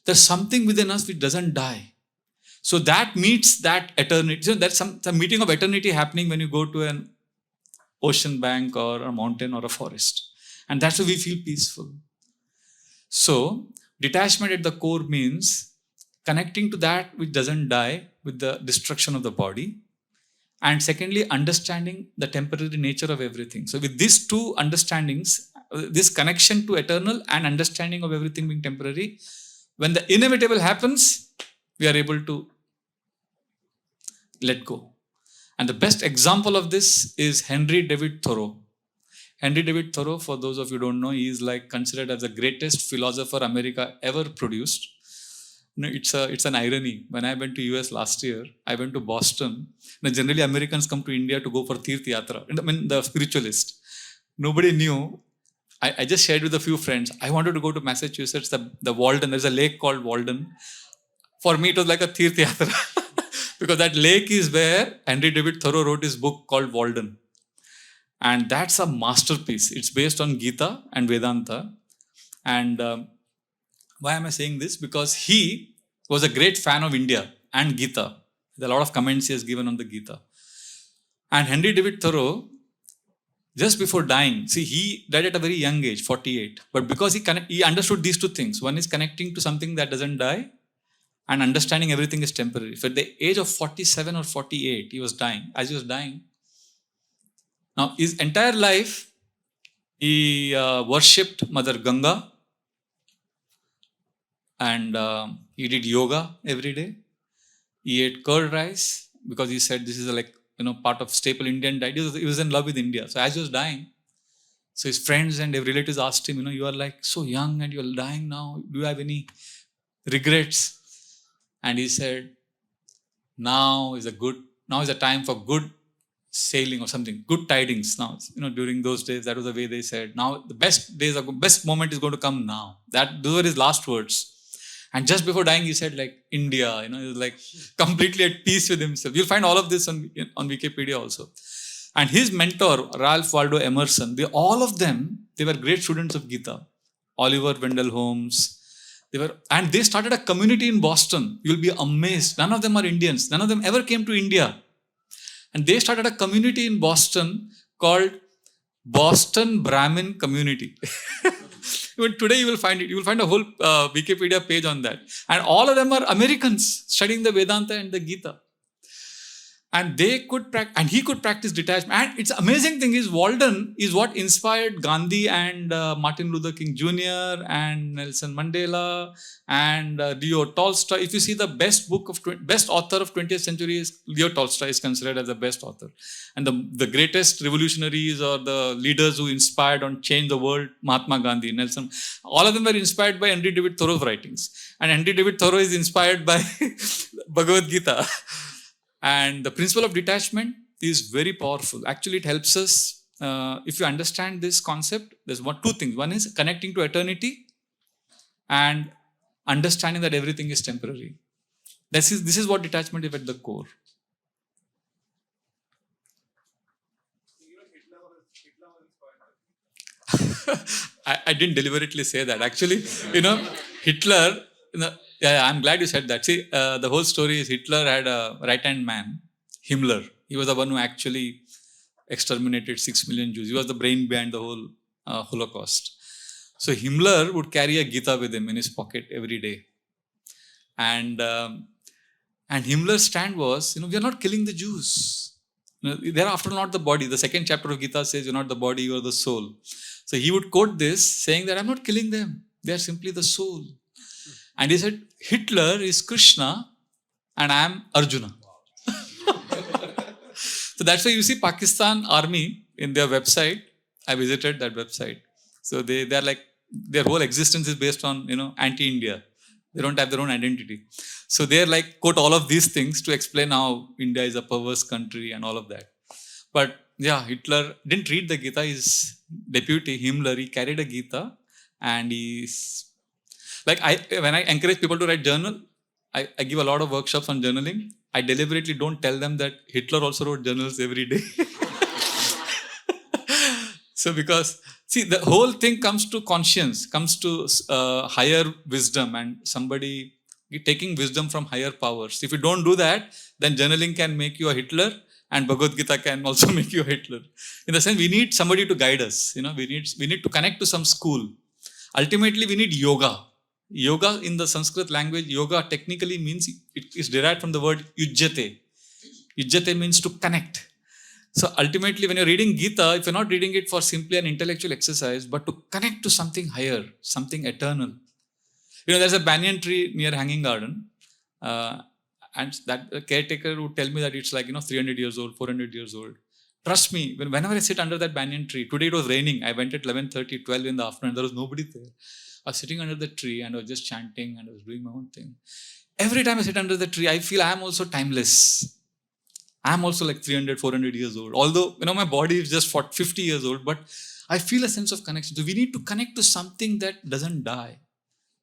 There's something within us which doesn't die. So that meets that eternity. So that's some meeting of eternity happening when you go to an ocean bank or a mountain or a forest. And that's why we feel peaceful. So detachment at the core means connecting to that which doesn't die with the destruction of the body. And secondly, understanding the temporary nature of everything. So with these two understandings, this connection to eternal and understanding of everything being temporary, when the inevitable happens, we are able to let go. And the best example of this is Henry David Thoreau. Henry David Thoreau, for those of you who don't know, he is like considered as the greatest philosopher America ever produced. It's an irony. When I went to US last year, I went to Boston. Generally, Americans come to India to go for Tirth Yatra. I mean, the spiritualist. Nobody knew. I just shared with a few friends. I wanted to go to Massachusetts, the Walden. There's a lake called Walden. For me, it was like a Tirth Yatra. Because that lake is where Henry David Thoreau wrote his book called Walden. And that's a masterpiece. It's based on Gita and Vedanta. And why am I saying this? Because he was a great fan of India and Gita. There are a lot of comments he has given on the Gita. And Henry David Thoreau, just before dying, he died at a very young age, 48. But because he understood these two things. One is connecting to something that doesn't die and understanding everything is temporary. If at the age of 47 or 48, he was dying. As he was dying, now his entire life, he worshipped Mother Ganga and he did yoga every day. He ate curd rice because he said this is part of staple Indian diet. He was in love with India. So as he was dying, so his friends and relatives asked him, you are like so young and you're dying now. Do you have any regrets? And he said, now is a time for good sailing or something, good tidings now. During those days, that was the way they said. Now the best moment is going to come now. Those were his last words. And just before dying, he said India, he was completely at peace with himself. You'll find all of this on Wikipedia also. And his mentor, Ralph Waldo Emerson, all of them, they were great students of Gita. Oliver Wendell Holmes. And they started a community in Boston. You'll be amazed. None of them are Indians. None of them ever came to India. And they started a community in Boston called Boston Brahmin Community. Even today you will find it. You will find a whole Wikipedia page on that. And all of them are Americans studying the Vedanta and the Gita. And they could practice, and he could practice detachment. And it's amazing thing is Walden is what inspired Gandhi and Martin Luther King Jr. and Nelson Mandela and Leo Tolstoy. If you see the best author of 20th century is Leo Tolstoy is considered as the best author. And the greatest revolutionaries or the leaders who inspired on change the world, Mahatma Gandhi, Nelson, all of them were inspired by Henry David Thoreau's writings. And Henry David Thoreau is inspired by Bhagavad Gita. And the principle of detachment is very powerful. Actually, it helps us, if you understand this concept, there's two things. One is connecting to eternity and understanding that everything is temporary. This is what detachment is at the core. I didn't deliberately say that. Actually, Hitler, I'm glad you said that. See, the whole story is Hitler had a right-hand man, Himmler. He was the one who actually exterminated 6 million Jews. He was the brain behind the whole Holocaust. So Himmler would carry a Gita with him in his pocket every day. And Himmler's stand was, we are not killing the Jews. They are after all not the body. The second chapter of Gita says, you're not the body, you are the soul. So he would quote this saying that I'm not killing them. They are simply the soul. And he said, Hitler is Krishna and I am Arjuna. So that's why you see Pakistan army in their website, I visited that website. So they're like, their whole existence is based on, anti-India. They don't have their own identity. So they're like, quote all of these things to explain how India is a perverse country and all of that. But yeah, Hitler didn't read the Gita. His deputy, Himmler, he carried a Gita, and he's like, when I encourage people to write journal, I give a lot of workshops on journaling. I deliberately don't tell them that Hitler also wrote journals every day. So because see, the whole thing comes to conscience, comes to higher wisdom, and somebody taking wisdom from higher powers. If you don't do that, then journaling can make you a Hitler, and Bhagavad Gita can also make you a Hitler. In the sense, we need somebody to guide us. We need to connect to some school. Ultimately, we need yoga. Yoga in the Sanskrit language, yoga technically means, it is derived from the word yujjate. Yujjate means to connect. So ultimately, when you're reading Gita, if you're not reading it for simply an intellectual exercise, but to connect to something higher, something eternal. There's a banyan tree near Hanging Garden, and that caretaker would tell me that it's like 300 years old, 400 years old. Trust me, whenever I sit under that banyan tree, today it was raining. I went at 11:30, 12 in the afternoon. There was nobody there. I was sitting under the tree and I was just chanting and I was doing my own thing. Every time I sit under the tree, I feel I am also timeless. I am also like 300, 400 years old. Although, my body is just 50 years old, but I feel a sense of connection. So we need to connect to something that doesn't die,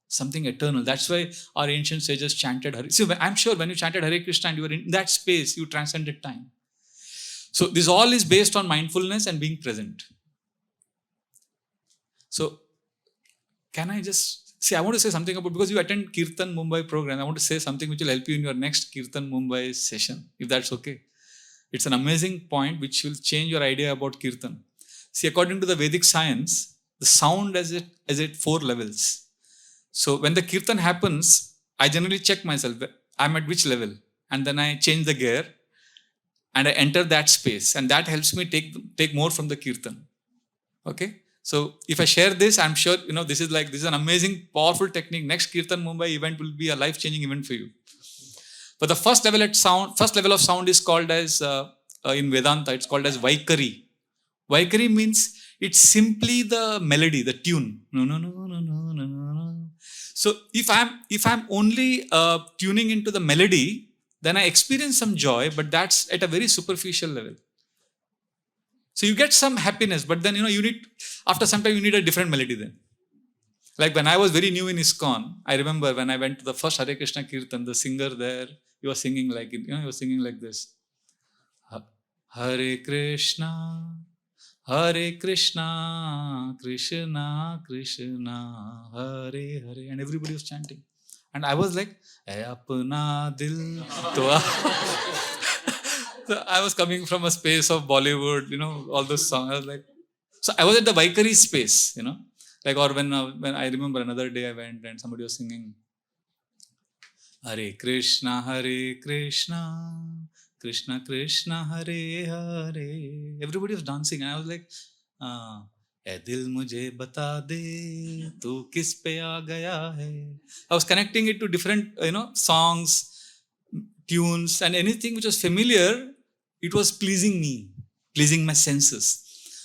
something eternal. That's why our ancient sages chanted Hare. See, I'm sure when you chanted Hare Krishna and you were in that space, you transcended time. So this all is based on mindfulness and being present. So can I just see, I want to say something about, because you attend Kirtan Mumbai program, I want to say something which will help you in your next Kirtan Mumbai session, if that's okay. It's an amazing point which will change your idea about Kirtan. See, according to the Vedic science, the sound has it 4 levels. So when the Kirtan happens, I generally check myself, I'm at which level, and then I change the gear and I enter that space, and that helps me take more from the Kirtan. Okay? So if I share this, I'm sure this is an amazing, powerful technique. Next Kirtan Mumbai event will be a life-changing event for you. But the first level of sound is called as in Vedanta, it's called as Vaikari. Vaikari means it's simply the melody, the tune. No, no, no, no, no, no, no. So if I'm only tuning into the melody, then I experience some joy, but that's at a very superficial level. So you get some happiness, but then after some time you need a different melody then. Like when I was very new in ISKCON, I remember when I went to the first Hare Krishna Kirtan, the singer there, he was singing like this. Hare Krishna, Krishna Krishna, Hare Hare, and everybody was chanting. And I was like, apna dil to. So I was coming from a space of Bollywood, all those songs. I was like, so I was at the Vaikari space, like, or when I remember another day I went and somebody was singing Hare Krishna, Krishna Krishna, Hare Hare. Everybody was dancing, and I was like, "Ae dil mujhe bata de, tu kis pe aa gaya hai." I was connecting it to different, songs, tunes, and anything which was familiar. It was pleasing me, pleasing my senses.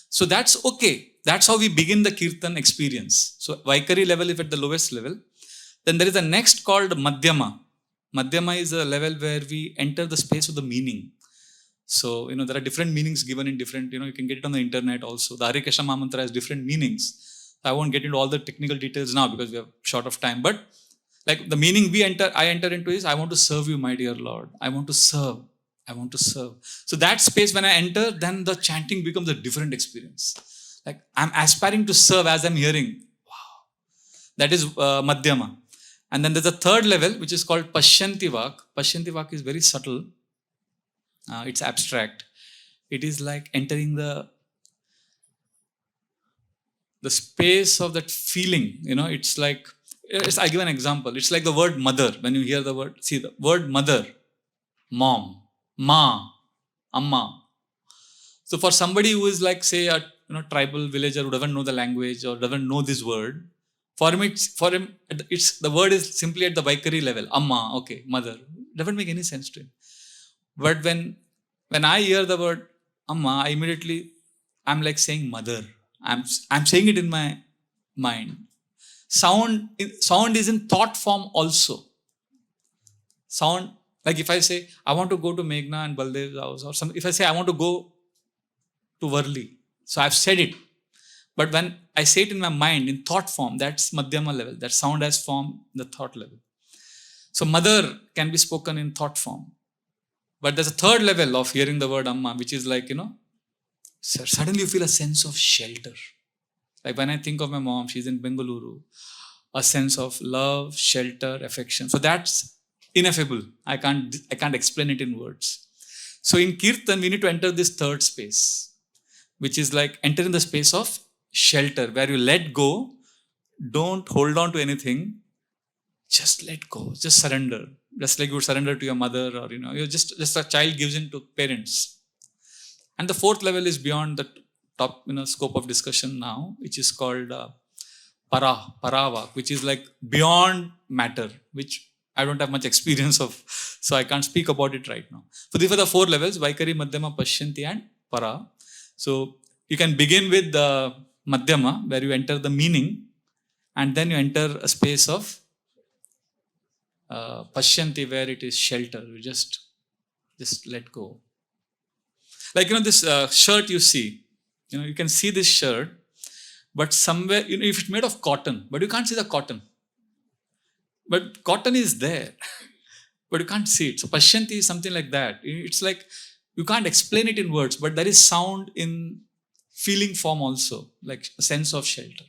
So that's okay. That's how we begin the Kirtan experience. So Vaikari level is at the lowest level. Then there is a next called Madhyama. Madhyama is a level where we enter the space of the meaning. So, there are different meanings given in different, you can get it on the internet also. The Hare Krishna Mahamantra has different meanings. I won't get into all the technical details now because we are short of time. But like the meaning I enter into is, I want to serve you, my dear Lord. I want to serve. So that space, when I enter, then the chanting becomes a different experience. Like I'm aspiring to serve as I'm hearing. Wow. That is Madhyama. And then there's a third level, which is called Pashyanti Vak. Pashyanti Vak is very subtle. It's abstract. It is like entering the space of that feeling. It's like, I'll give an example. It's like the word mother. When you hear the word mother, mom, ma, amma. So for somebody who is like, say, a tribal villager who doesn't know the language or doesn't know this word, for him, the word is simply at the Vaikari level. Amma, okay, mother. Doesn't make any sense to him. But when I hear the word Amma, I'm like saying mother. I'm saying it in my mind. Sound is in thought form also. Sound, like if I say I want to go to Meghna and Baldev's house, or if I say I want to go to Worli, so I've said it. But when I say it in my mind in thought form, that's Madhyama level. That sound has form the thought level. So mother can be spoken in thought form. But there's a third level of hearing the word Amma, which is like, suddenly you feel a sense of shelter. Like when I think of my mom, she's in Bengaluru, a sense of love, shelter, affection. So that's ineffable. I can't explain it in words. So in Kirtan, we need to enter this third space, which is like enter in the space of shelter, where you let go, don't hold on to anything, just let go, just surrender. Just like you would surrender to your mother, or you're just a child gives in to parents. And the fourth level is beyond the top scope of discussion now, which is called Parava, which is like beyond matter, which I don't have much experience of, so I can't speak about it right now. So these are the four levels: Vaikari, Madhyama, Pashyanti, and Para. So you can begin with the Madhyama, where you enter the meaning, and then you enter a space of Pashyanti, where it is shelter. You just let go. Like this shirt you see, you can see this shirt, but somewhere if it's made of cotton, but you can't see the cotton. But cotton is there, but you can't see it. So Pashyanti is something like that. It's like you can't explain it in words, but there is sound in feeling form also, like a sense of shelter.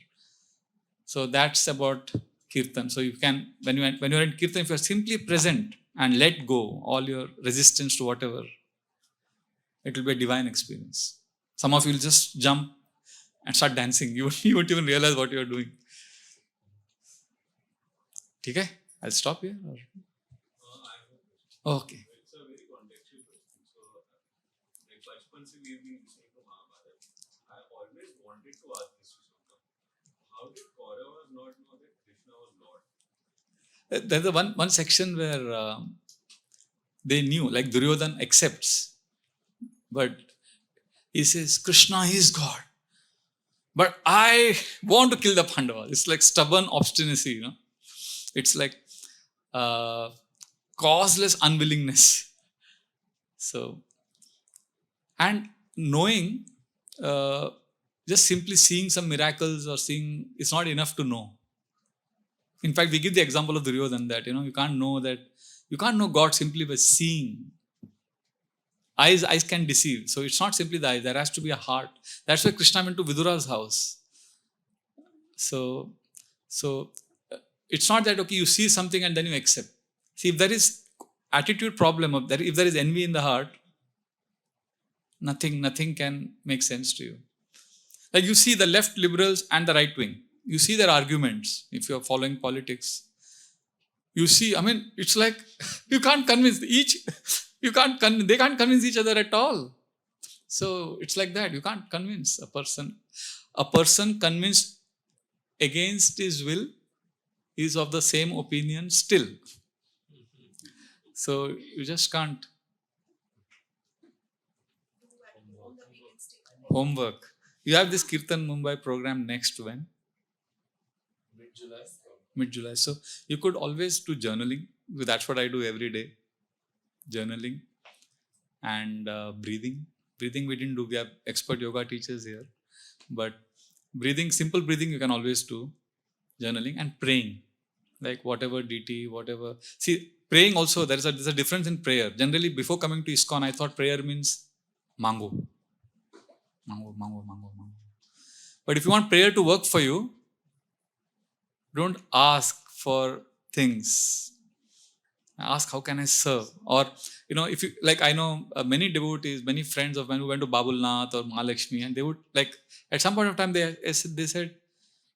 So that's about Kirtan. So you can, when you're in Kirtan, if you're simply present and let go all your resistance to whatever, it will be a divine experience. Some of you will just jump and start dancing. You won't even realize what you're doing. Okay? I'll stop here. Okay. It's a very contextual question. So, like Bachpan se we've been listening to Mahabharata. I always wanted to ask this to someone. How did Kauravas not know that Krishna was Lord? There's a one section where they knew, like Duryodhan accepts, but he says, Krishna is God. But I want to kill the Pandavas. It's like stubborn obstinacy, It's like causeless unwillingness. So, and knowing, just simply seeing some miracles or seeing, it's not enough to know. In fact, we give the example of Duryodhan that, you can't know God simply by seeing. Eyes can deceive. So it's not simply the eyes. There has to be a heart. That's why Krishna went to Vidura's house. So it's not that, okay, you see something and then you accept. See, if there is attitude problem, if there is envy in the heart, nothing can make sense to you. Like you see the left liberals and the right wing. You see their arguments, if you're following politics. You see, it's like you can't convince they can't convince each other at all. So it's like that. You can't convince a person. A person convinced against his will is of the same opinion still. So you just can't. Homework. You have this Kirtan Mumbai program next when? Mid-July. So you could always do journaling. That's what I do every day. Journaling and breathing. Breathing we didn't do. We have expert yoga teachers here. But breathing, simple breathing you can always do. Journaling and praying. Like whatever DT, whatever. See, praying also, there's a difference in prayer. Generally, before coming to ISKCON, I thought prayer means mango. But if you want prayer to work for you, don't ask for things. Ask, how can I serve? Or, if you, like I know many devotees, many friends of mine who went to Babulnath or Mahalakshmi, and they would, like, at some point of time, they said,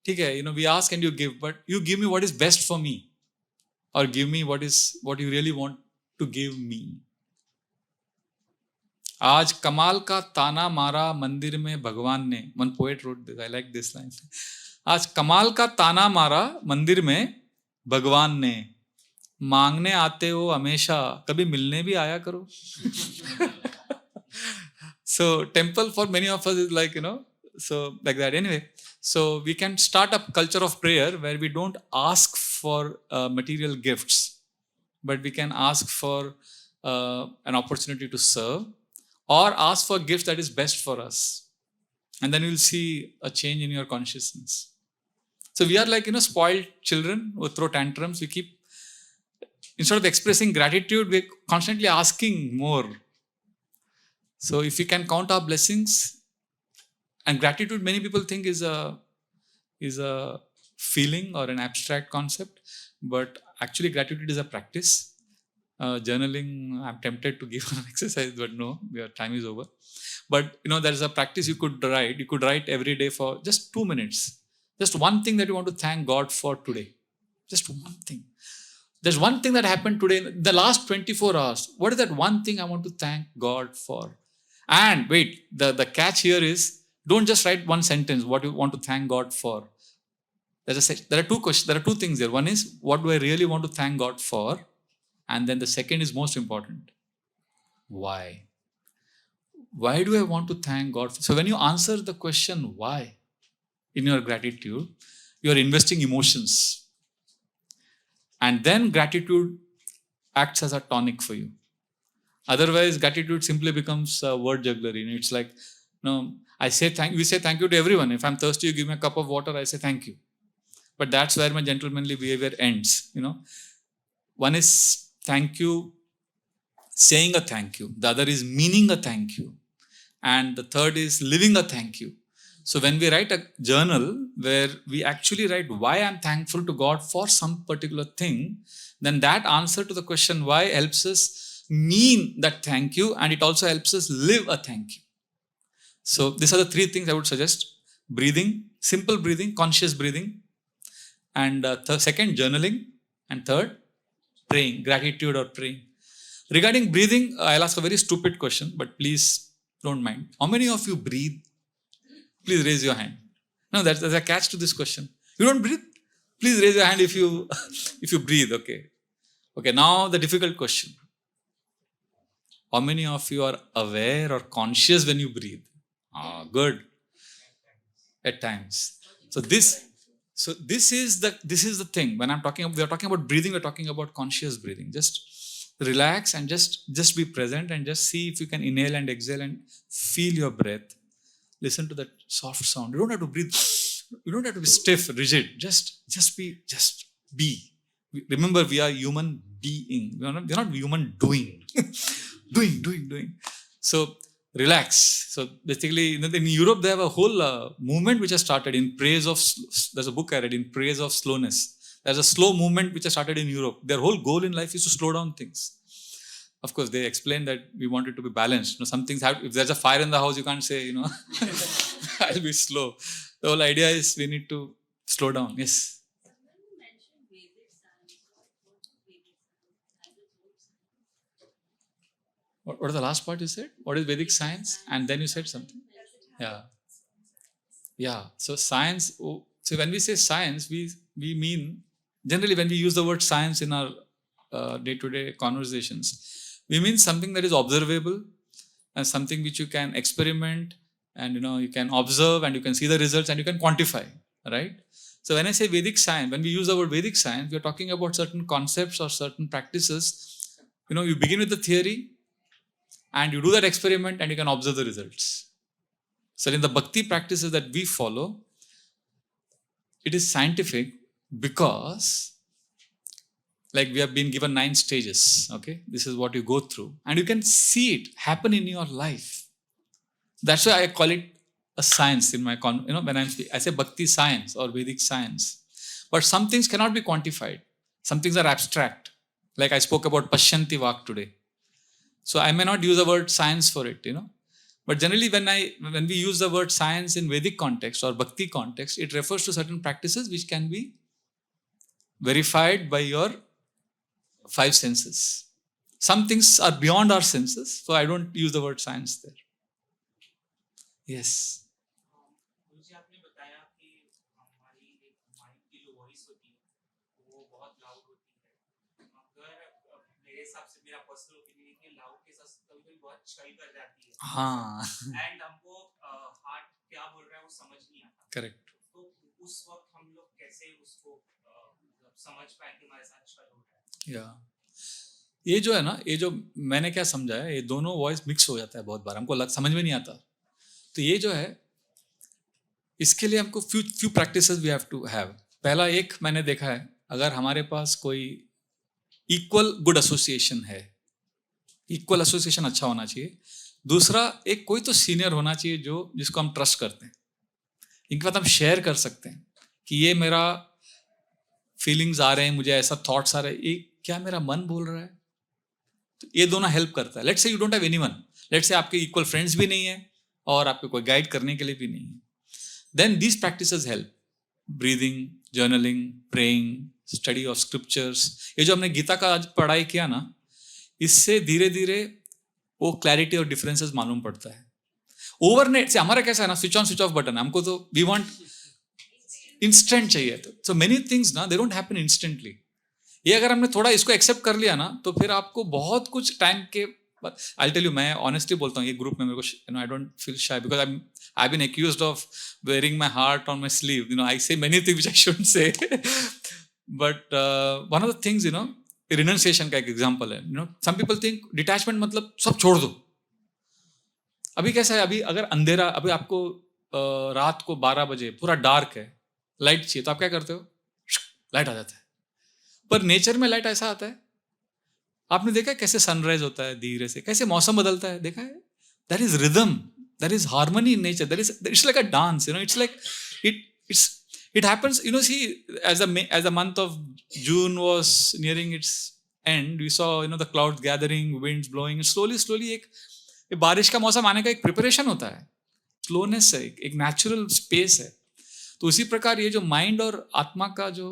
okay, we ask and you give, but you give me what is best for me. Or give me what you really want to give me. आज कमाल का ताना मारा मंदिर में भगवान ने. One poet wrote this. I like this line. आज कमाल का ताना मारा मंदिर में भगवान ने. मांगने आते हो हमेशा, कभी मिलने भी आया करो. So temple for many of us is like, So like that. Anyway, so we can start a culture of prayer where we don't ask for material gifts, but we can ask for an opportunity to serve, or ask for gifts that is best for us, and then you'll see a change in your consciousness. So we are like, spoiled children who throw tantrums. We keep, instead of expressing gratitude, we're constantly asking more. So if we can count our blessings, and gratitude, many people think is a feeling or an abstract concept, but actually gratitude is a practice. Journaling, I'm tempted to give an exercise, but no, your time is over. But there is a practice you could write. You could write every day for just 2 minutes. Just one thing that you want to thank God for today. Just one thing. There's one thing that happened today, the last 24 hours. What is that one thing I want to thank God for? And wait, the catch here is, don't just write one sentence, what you want to thank God for. There are two questions. There are two things there. One is, what do I really want to thank God for? And then the second is most important. Why? Why do I want to thank God? So when you answer the question why in your gratitude, you are investing emotions. And then gratitude acts as a tonic for you. Otherwise, gratitude simply becomes a word jugglery. It's like, we say thank you to everyone. If I'm thirsty, you give me a cup of water, I say thank you. But that's where my gentlemanly behavior ends. One is thank you, saying a thank you. The other is meaning a thank you. And the third is living a thank you. So when we write a journal where we actually write why I'm thankful to God for some particular thing, then that answer to the question why helps us mean that thank you, and it also helps us live a thank you. So these are the three things I would suggest. Breathing, simple breathing, conscious breathing. And second, journaling. And third, praying, gratitude or praying. Regarding breathing, I'll ask a very stupid question, but please don't mind. How many of you breathe? Please raise your hand. No, there's a catch to this question. You don't breathe? Please raise your hand if you if you breathe. Okay. Okay, now the difficult question. How many of you are aware or conscious when you breathe? Good. At times. So this is the thing. When we are talking about breathing, we're talking about conscious breathing. Just relax and just be present and just see if you can inhale and exhale and feel your breath. Listen to that soft sound. You don't have to breathe. You don't have to be stiff, rigid. Just be. Remember, we are human being. We are not human doing. doing. So relax. So basically, in Europe, they have a whole movement which has started in praise of. There's a book I read, in praise of slowness. There's a slow movement which has started in Europe. Their whole goal in life is to slow down things. Of course, they explain that we want it to be balanced. Some things have. If there's a fire in the house, you can't say, I'll be slow. The whole idea is we need to slow down. Yes. What was the last part you said? What is Vedic science? And then you said something. Yeah. So science. So when we say science, we mean, generally when we use the word science in our day-to-day conversations, we mean something that is observable and something which you can experiment and you can observe and you can see the results and you can quantify, right? So when I say Vedic science, when we use the word Vedic science, we are talking about certain concepts or certain practices. You begin with the theory and you do that experiment and you can observe the results. So in the bhakti practices that we follow, it is scientific because we have been given 9 stages. Okay, this is what you go through, and you can see it happen in your life. That's why I call it a science in my when I say bhakti science or Vedic science. But some things cannot be quantified. Some things are abstract. Like I spoke about Pashyanti Vak today. So I may not use the word science for it, But generally when we use the word science in Vedic context or bhakti context, it refers to certain practices which can be verified by your 5 senses. Some things are beyond our senses, so I don't use the word science there. Yes. मुझे आपने बताया कि हमारी एक mind की जो voice होती है वो बहुत लाउड होती है। अगर मेरे हिसाब से मेरा पर्सनल ओपिनियन है कि लाउड के साथ कभी-कभी बहुत चल कर जाती है। हाँ। एंड हमको हार्ट क्या बोल रहा है वो करेक्ट. तो उस वक्त हम लोग कैसे उसको मतलब समझ पाए कि हमारे साथ छल हो रहा है. या ये जो है ना, ये जो मैंने क्या समझा है, ये दोनों वॉइस मिक्स हो जाता है बहुत बार, हमको समझ में नहीं आता. तो ये जो है, इसके लिए हमको few practices we have to have. पहला एक मैंने देखा है, अगर हमारे पास कोई इक्वल गुड एसोसिएशन है, इक्वल एसोसिएशन अच्छा होना चाहिए. दूसरा, एक कोई तो सीनियर होना चाहिए जो जिसको हम ट्रस्ट करते हैं, इनके बाद हम शेयर कर सकते हैं कि ये मेरा फीलिंग्स आ रहे हैं, मुझे ऐसा थॉट्स आ रहे हैं, ये क्या मेरा मन बोल रहा है. तो ये दोनों हेल्प करता है. Let's say you don't have anyone, let's say आपके इक्वल फ्रेंड्स भी नहीं है और आपको कोई गाइड करने के लिए भी नहीं है. Then these practices help. Breathing, journaling, praying, study of scriptures. ये जो हमने गीता का आज पढ़ाई किया ना, इससे धीरे धीरे वो क्लैरिटी और डिफरेंसेस मालूम पड़ता है. ओवरनाइट से हमारा कैसा है ना, switch on switch off button, हमको तो वी वांट इंस्टेंट चाहिए. तो सो मेनी थिंग्स ना, दे डोंट हैपन इंस्टेंटली. ये अगर हमने थोड़ा इसको एक्सेप्ट कर लिया ना, तो फिर आपको बहुत कुछ टाइम के बाद, आई टेल यू, मैं ऑनेस्टली बोलता हूँ, ये ग्रुप में मेरे को I don't feel shy because I been accused of wearing my heart on my sleeve. I say many things which I shouldn't say. But one of the things, renunciation का एक example है. Some people think detachment मतलब सब छोड़ दो. अभी कैसा है, अभी अगर अंधेरा, अभी आपको रात को 12 बजे पूरा डार्क है, लाइट चाहिए, तो आप क्या करते हो, लाइट आ जाता है. पर नेचर में लाइट ऐसा आता है, आपने देखा है कैसे सनराइज होता है धीरे से, कैसे मौसम बदलता है, देखा है. That is rhythm, that is harmony in nature, that is, it's like a dance, it's like it happens, see, as the month of June was nearing its end, we saw the clouds gathering, winds blowing, and slowly एक बारिश का मौसम आने का एक preparation होता है, slowness है, एक नेचुरल स्पेस है. तो उसी प्रकार ये जो माइंड और आत्मा का जो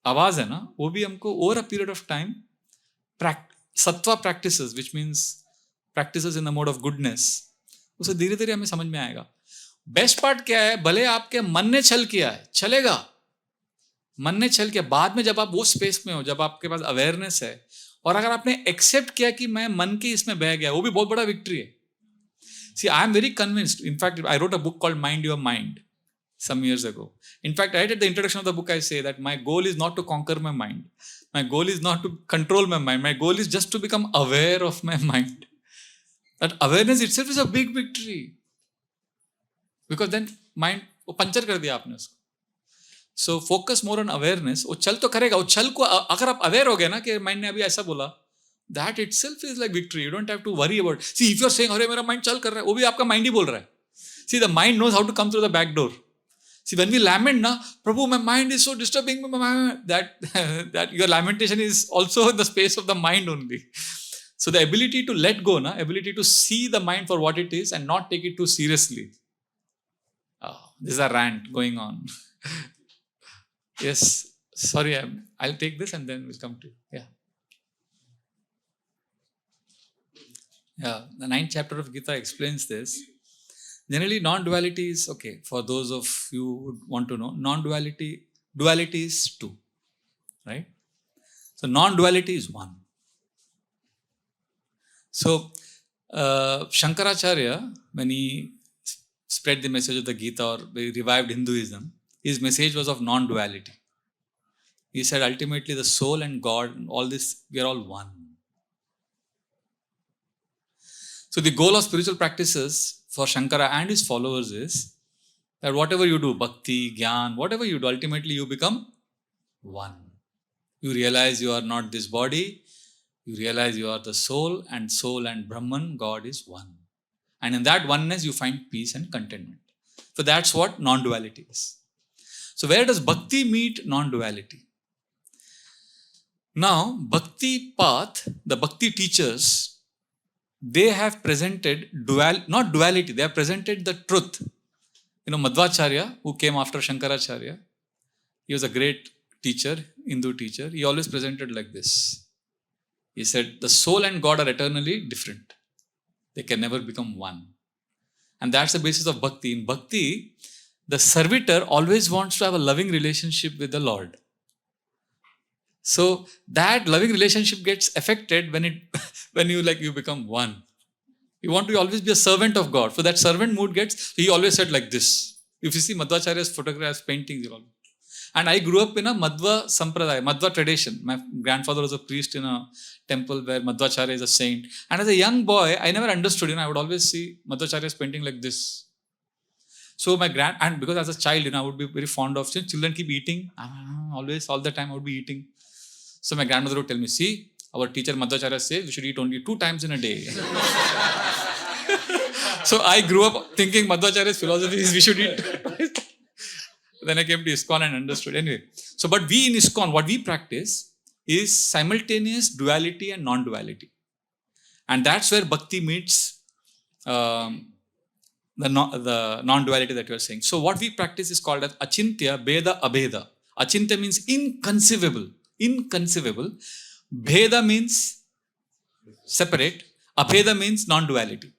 आवाज है ना, वो भी हमको over a period of time sattva practices, which means practices in the mode of goodness, उसे धीरे धीरे हमें समझ में आएगा. बेस्ट पार्ट क्या है, भले आपके मन ने छल किया है, चलेगा, मन ने छल किया, बाद में जब आप वो स्पेस में हो, जब आपके पास अवेयरनेस है, और अगर आपने एक्सेप्ट किया कि मैं मन के इसमें बह गया, वो भी बहुत बड़ा विक्ट्री है. See, I am very convinced. In fact, I wrote a book called Mind Your Mind some years ago. In fact, right at the introduction of the book, I say that my goal is not to conquer my mind. My goal is not to control my mind. My goal is just to become aware of my mind. That awareness itself is a big victory. Because then mind, वो puncture कर दिया आपने उसको. So focus more on awareness. वो छल तो करेगा, वो छल को अगर आप अवेयर हो गए ना कि माइंड ने अभी ऐसा बोला, that itself is like victory. You don't have to worry about it. See, if you're saying, अरे मेरा माइंड चल कर रहा है, वो भी आपका माइंड ही बोल रहा है. See, the mind knows how to come through the back door. See, when we lament, na, Prabhu, my mind is so disturbing, that your lamentation is also in the space of the mind only. So the ability to let go, ability to see the mind for what it is and not take it too seriously. Oh, this is a rant going on. Yes, sorry, I'll take this and then we'll come to you. Yeah, the 9th chapter of Gita explains this. Generally, non-duality is, okay, for those of you who want to know, duality is two, right? So non-duality is one. So Shankaracharya, when he spread the message of the Gita or revived Hinduism, his message was of non-duality. He said ultimately the soul and God and all this, we are all one. So the goal of spiritual practices for Shankara and his followers is that whatever you do, bhakti, gyan, whatever you do, ultimately you become one. You realize you are not this body, you realize you are the soul and Brahman, God is one. And in that oneness you find peace and contentment. So that's what non-duality is. So where does bhakti meet non-duality? Now, bhakti path, the bhakti teachers, they have presented not duality, they have presented the truth. Madhvacharya, who came after Shankaracharya, he was a great teacher, Hindu teacher. He always presented like this. He said, the soul and God are eternally different. They can never become one. And that's the basis of bhakti. In bhakti, the servitor always wants to have a loving relationship with the Lord. So that loving relationship gets affected when you become one. You want to always be a servant of God. So that servant mood he always said like this. If you see Madhvacharya's photographs, paintings, you'll all. And I grew up in a Madhva Sampradaya, Madhva tradition. My grandfather was a priest in a temple where Madhvacharya is a saint. And as a young boy, I never understood, I would always see Madhvacharya's painting like this. So and because as a child, I would be very fond of, children keep eating, always, all the time I would be eating. So my grandmother would tell me, see, our teacher Madhvacharya says we should eat only 2 times in a day. So I grew up thinking Madhvacharya's philosophy is we should eat twice. Then I came to ISKCON and understood. Anyway, so but we in ISKCON, what we practice is simultaneous duality and non-duality. And that's where bhakti meets the non-duality that you are saying. So what we practice is called as achintya, beda, abheda. Achintya means inconceivable. Inconceivable. Bheda means separate. Abheda means non-duality.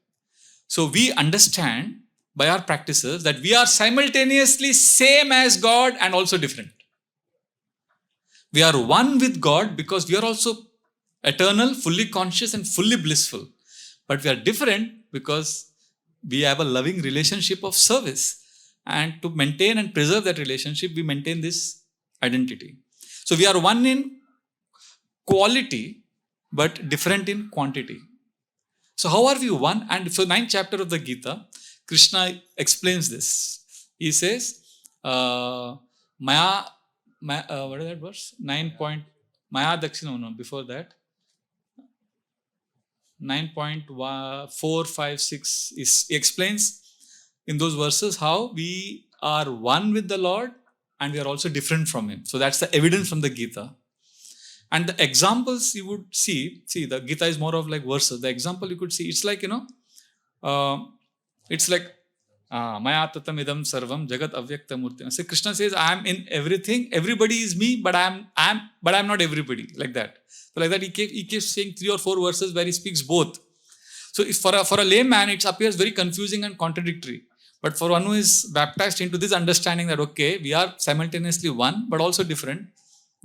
So we understand by our practices that we are simultaneously same as God and also different. We are one with God because we are also eternal, fully conscious and fully blissful. But we are different because we have a loving relationship of service. And to maintain and preserve that relationship, we maintain this identity. So we are one in quality, but different in quantity. So how are we one? And so 9th chapter of the Gita, Krishna explains this. He says, what is that verse? 9 point, Maya Dakshina, no, before that. 9.4, 5, 6, he explains in those verses how we are one with the Lord and we are also different from Him. So that's the evidence from the Gita. And the examples you would see, the Gita is more of like verses. The example you could see, it's like, it's like, Maya tatam idam sarvam jagat avyakta murti. So Krishna says, I am in everything. Everybody is me, but I am not everybody. Like that. So like that, he keeps saying 3 or 4 verses where he speaks both. So if for a layman, it appears very confusing and contradictory. But for one who is baptized into this understanding that, okay, we are simultaneously one, but also different,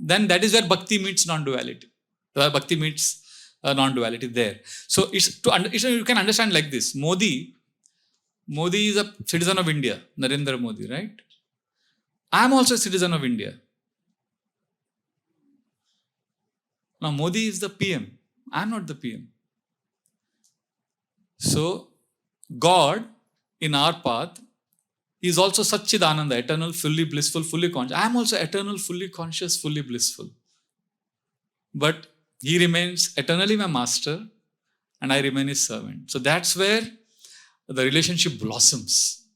then that is where bhakti meets non-duality. Bhakti meets non-duality there. So you can understand like this. Modi is a citizen of India, Narendra Modi, right? I am also a citizen of India. Now Modi is the PM. I am not the PM. So God in our path is also Satchidananda, eternal, fully blissful, fully conscious. I am also eternal, fully conscious, fully blissful. But He remains eternally my master and I remain His servant. So that's where the relationship blossoms.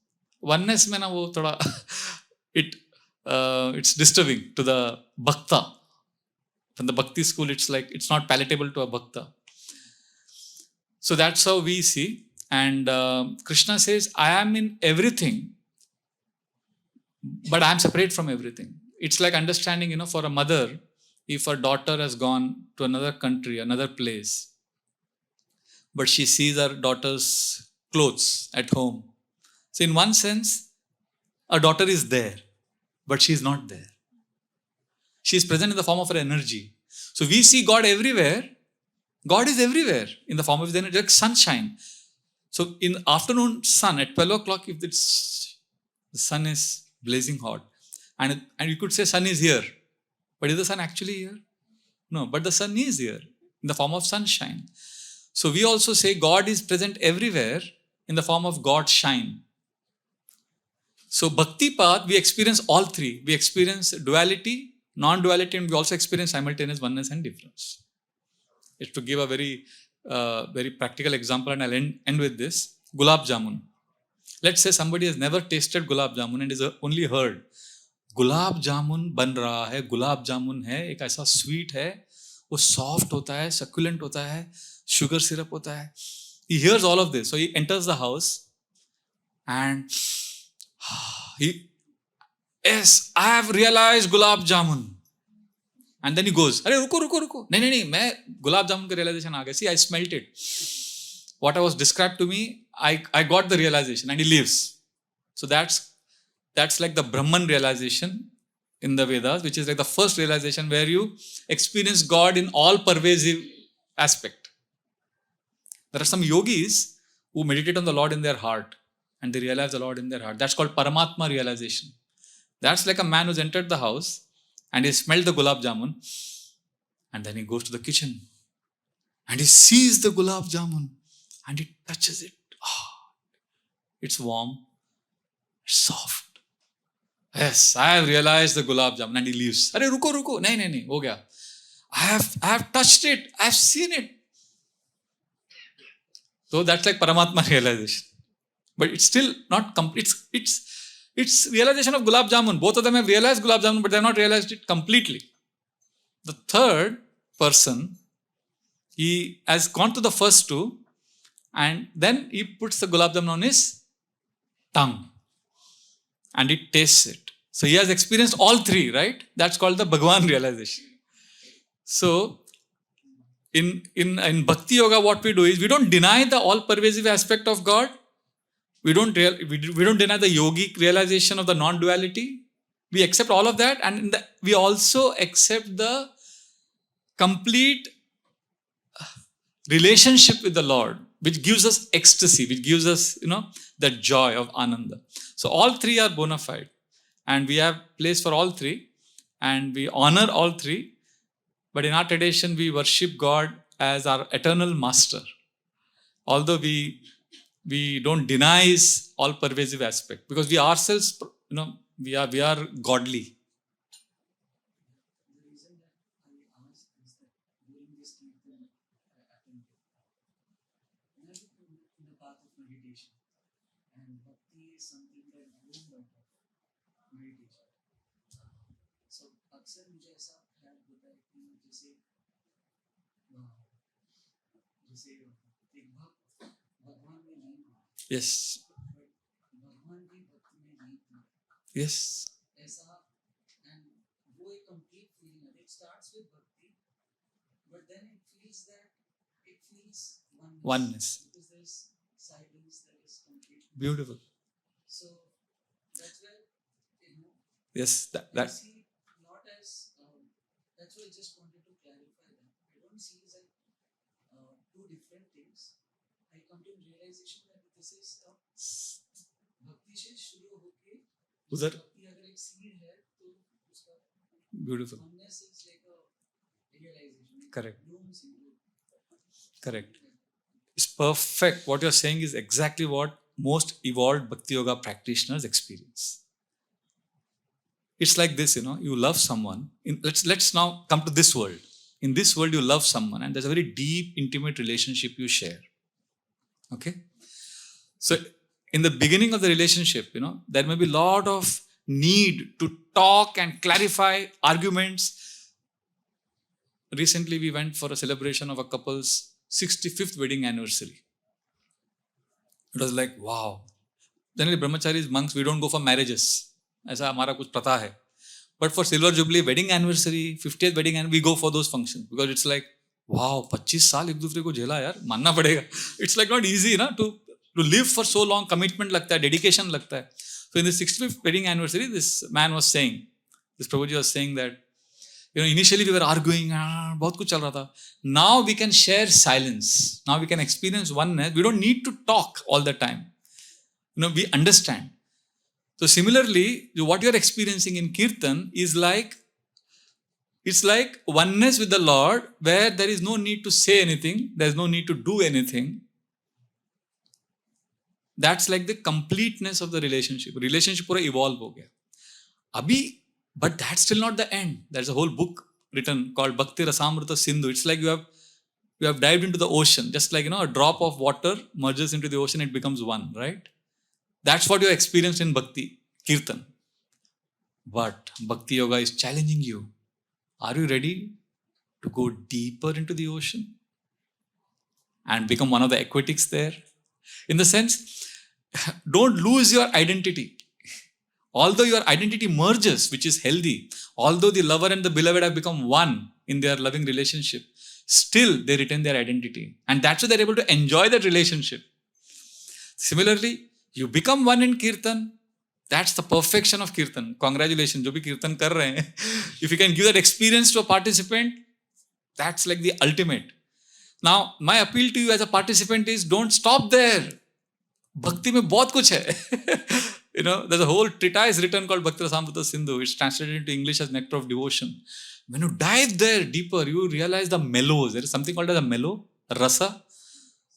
Oneness mein na wo thoda it's disturbing to the bhakta. From the bhakti school, it's like it's not palatable to a bhakta. So that's how we see. And Krishna says, I am in everything, but I am separate from everything. It's like understanding, for a mother, if her daughter has gone to another country, another place, but she sees her daughter's clothes at home. So in one sense, her daughter is there, but she is not there. She is present in the form of her energy. So we see God everywhere. God is everywhere in the form of His energy, like sunshine. So in afternoon sun at 12 o'clock, if the sun is blazing hot, and you could say sun is here, but is the sun actually here? No, but the sun is here in the form of sunshine. So we also say God is present everywhere in the form of God's shine. So bhakti path, we experience all three. We experience duality, non-duality, and we also experience simultaneous oneness and difference. It's to give a very practical example, and I'll end with this. Gulab jamun. Let's say somebody has never tasted gulab jamun and is only heard. Gulab jamun बन रहा है, गुलाब जामुन है, एक ऐसा sweet है, वो soft होता है, सक्युलेंट होता है, शुगर सिरप होता है. He hears all of this. So he enters the house and yes, I have realized gulab jamun. And then he goes, अरे रुको. नहीं, मैं गुलाब जामुन का realization आ गया. See, I smelt it. What I was described to me, I got the realization, and he leaves. So that's like the Brahman realization in the Vedas, which is like the first realization where you experience God in all pervasive aspect. There are some yogis who meditate on the Lord in their heart and they realize the Lord in their heart. That's called Paramatma realization. That's like a man who's entered the house and he smelled the gulab jamun, and then he goes to the kitchen and he sees the gulab jamun and he touches it. It's warm, it's soft. Yes, I have realized the gulab jamun, and he leaves. Arey, ruko. Nahi, ho gaya. I have touched it. I have seen it. So that's like Paramatma realization. But it's still not complete. It's realization of gulab jamun. Both of them have realized gulab jamun, but they have not realized it completely. The third person, he has gone to the first two, and then he puts the gulab jamun on his tongue and he tastes it. So he has experienced all three, right? That's called the Bhagwan realization. So in Bhakti Yoga, what we do is we don't deny the all-pervasive aspect of God. We don't deny the yogic realization of the non-duality. We accept all of that, and we also accept the complete relationship with the Lord, which gives us ecstasy, which gives us, that joy of Ananda. So all three are bona fide, and we have place for all three, and we honor all three. But in our tradition, we worship God as our eternal master. Although we don't deny his all-pervasive aspect, because we ourselves, we are godly. The reason that I ask is that during this Kirtan I attended, and I looked in the path of meditation, and bhakti is something that bloomed out of meditation. So अक्सर मुझे ऐसा ख्याल होता है कि जैसे एक भक्त भगवान में लीन हो, Yes. भगवान भी भक्ति में लीन हो, Yes. ऐसा, and वो एक complete feeling है. It starts with bhakti, but then it feels oneness. Because there is silence, there is complete. Beautiful. So that's where, Yes. I see not as, that's why I just wanted to clarify that. I don't see it as two different things. I come to realization that this is भक्ति से शुरू होके उधर भक्ति अगर एक seed है तो उसका beautiful. oneness is like a realization. Correct. Blooms into. Correct. It's perfect. What you're saying is exactly what most evolved Bhakti Yoga practitioners experience. It's like this, you love someone. Let's now come to this world. In this world, you love someone, and there's a very deep, intimate relationship you share. Okay? So, in the beginning of the relationship, there may be a lot of need to talk and clarify arguments. Recently, we went for a celebration of a couple's 65th wedding anniversary. It was like, wow. Generally, brahmacharis, monks, we don't go for marriages. ऐसा हमारा कुछ प्रथा है. But for silver jubilee, wedding anniversary, 50th wedding anniversary, we go for those functions because it's like, wow, 25 साल एक दूसरे को झेला यार, मानना पड़ेगा. It's like not easy to live for so long. Commitment लगता है, dedication लगता है. So in the 65th wedding anniversary, this man was saying, this Prabhuji was saying that, initially we were arguing, बहुत कुछ चल रहा था. Now we can share silence. Now we can experience oneness. We don't need to talk all the time. We understand. So similarly, what you're experiencing in Kirtan is it's like oneness with the Lord, where there is no need to say anything, there's no need to do anything. That's like the completeness of the relationship. Relationship पूरा evolve हो गया. अभी, but that's still not the end. There's a whole book written called Bhakti Rasamrita Sindhu. It's like you have dived into the ocean, just like a drop of water merges into the ocean, it becomes one, right? That's what you experienced in Bhakti Kirtan. But Bhakti Yoga is challenging you. Are you ready to go deeper into the ocean and become one of the aquatics there? In the sense, don't lose your identity. Although your identity merges, which is healthy, although the lover and the beloved have become one in their loving relationship, still they retain their identity. And that's why they're able to enjoy that relationship. Similarly, you become one in Kirtan. That's the perfection of Kirtan. Congratulations, jo bhi Kirtan kar rahe hain. If you can give that experience to a participant, that's like the ultimate. Now, my appeal to you as a participant is don't stop there. Bhakti mein bahut kuch hai. There's a whole treatise written called Bhakti Rasamrita Sindhu. It's translated into English as Nectar of Devotion. When you dive there deeper, you realize the mellows. There is something called as a mellow, rasa.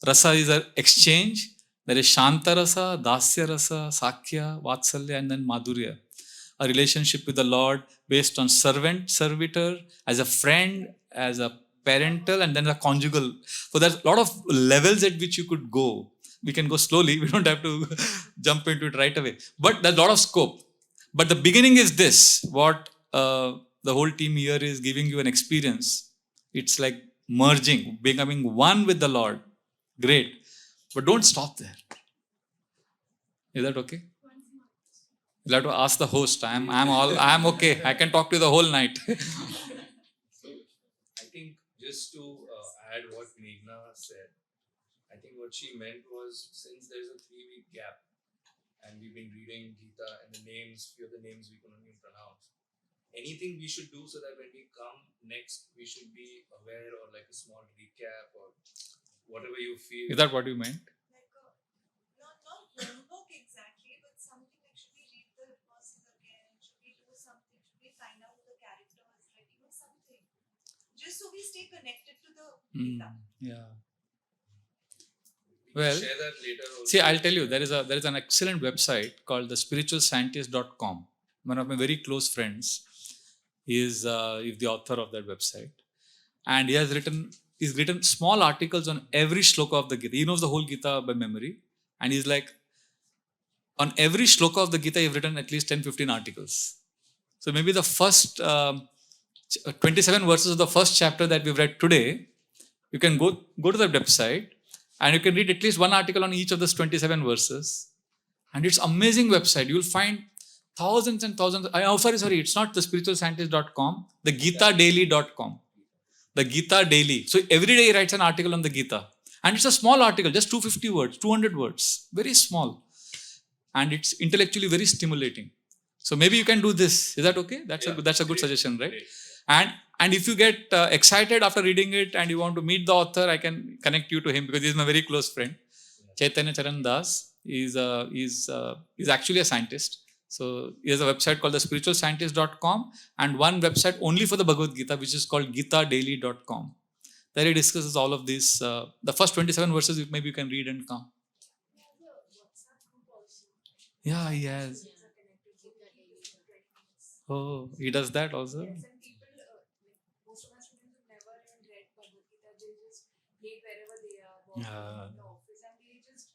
Rasa is an exchange. There is Shanta Rasa, Dasya Rasa, Sakya, Vatsalya, and then Madhurya. A relationship with the Lord based on servant, servitor, as a friend, as a parental, and then a conjugal. So there's a lot of levels at which you could go. We can go slowly. We don't have to jump into it right away. But there's a lot of scope. But the beginning is this. What the whole team here is giving you an experience. It's like merging, becoming one with the Lord. Great. But don't stop there. Is that okay? You'll have to ask the host. I'm okay. I can talk to you the whole night. So I think just to add what Meghna said, I think what she meant was, since there's a 3-week gap and we've been reading Gita and the names, few of the names we can only pronounce, anything we should do so that when we come next, we should be aware, or like a small recap or whatever you feel. Is that what you meant? Like not homework exactly, but something like, should we read the verses again? Should we do something? Should we find out who the character was? Like, something. Just so we stay connected to the Gita. Yeah. We can Well, share that later also. See, I'll tell you, there is an excellent website called thespiritualscientist.com. One of my very close friends is the author of that website. And he's written small articles on every shloka of the Gita. He knows the whole Gita by memory. And he's like, on every shloka of the Gita, he's written at least 10-15 articles. So maybe the first 27 verses of the first chapter that we've read today, you can go to the website and you can read at least one article on each of those 27 verses. And it's amazing website. You'll find thousands and thousands. Sorry. It's not the spiritualscientist.com, the GitaDaily.com. The Gita Daily. So every day he writes an article on the Gita. And it's a small article, just 250 words, 200 words. Very small. And it's intellectually very stimulating. So maybe you can do this. Is that okay? That's a good suggestion, right? Great. And if you get excited after reading it and you want to meet the author, I can connect you to him because he's my very close friend. Chaitanya Charan Das is actually a scientist. So he has a website called thespiritualscientist.com and one website only for the Bhagavad Gita, which is called GitaDaily.com. There he discusses all of this. The first 27 verses maybe you can read and come. Yeah, he has. Oh, he does that also? Yes, and people, most of my students have never even read Bhagavad Gita. They just read wherever they are, walking in the office, and they just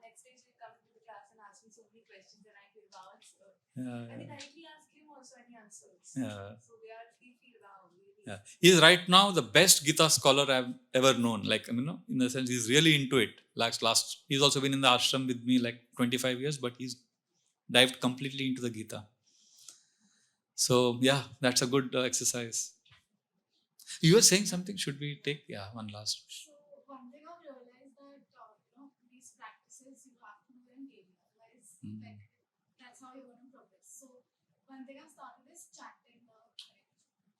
next day they come into the class and ask me so many questions, and I give answer. And they directly ask him also, and he answers. Yeah. So they feel wow, really. Yeah. He is right now the best Gita scholar I've ever known. Like, in the sense he's really into it. He's also been in the ashram with me like 25 years, but he's dived completely into the Gita. So, yeah, that's a good exercise. You were saying something? Should we take? Yeah, one last. So one thing I've realized that these practices you have to do them daily, otherwise like, that's how you're going to progress. So one thing I've started is chanting.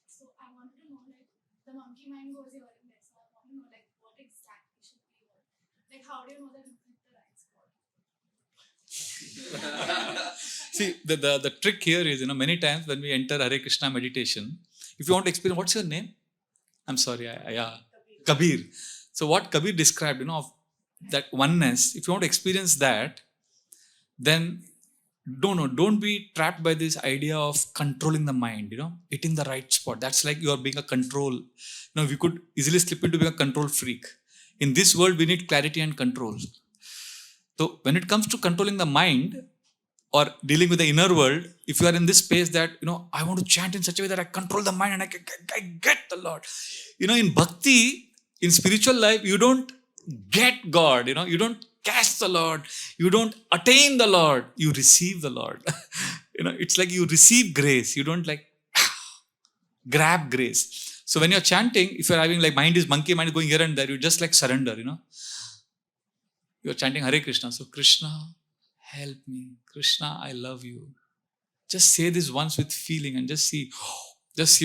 So I wanted to know, like, the monkey mind goes here and there. So I want to know, like, what exactly should be here? Like, how do you know that you hit the right spot? See, the trick here is, many times when we enter Hare Krishna meditation, if you want to experience, what's your name? I'm sorry, Kabir. So what Kabir described, of that oneness, if you want to experience that, then don't be trapped by this idea of controlling the mind, hitting the right spot. That's like you are being a control. We could easily slip into being a control freak. In this world, we need clarity and control. So when it comes to controlling the mind or dealing with the inner world, if you are in this space that, I want to chant in such a way that I control the mind and I get the Lord. In bhakti, in spiritual life, you don't get God, you don't catch the Lord, you don't attain the Lord, you receive the Lord. It's like you receive grace, you don't like grab grace. So when you're chanting, if you're having like monkey mind going here and there, you just like surrender, You're chanting Hare Krishna. So Krishna, help me. Krishna, I love you. Just say this once with feeling and just see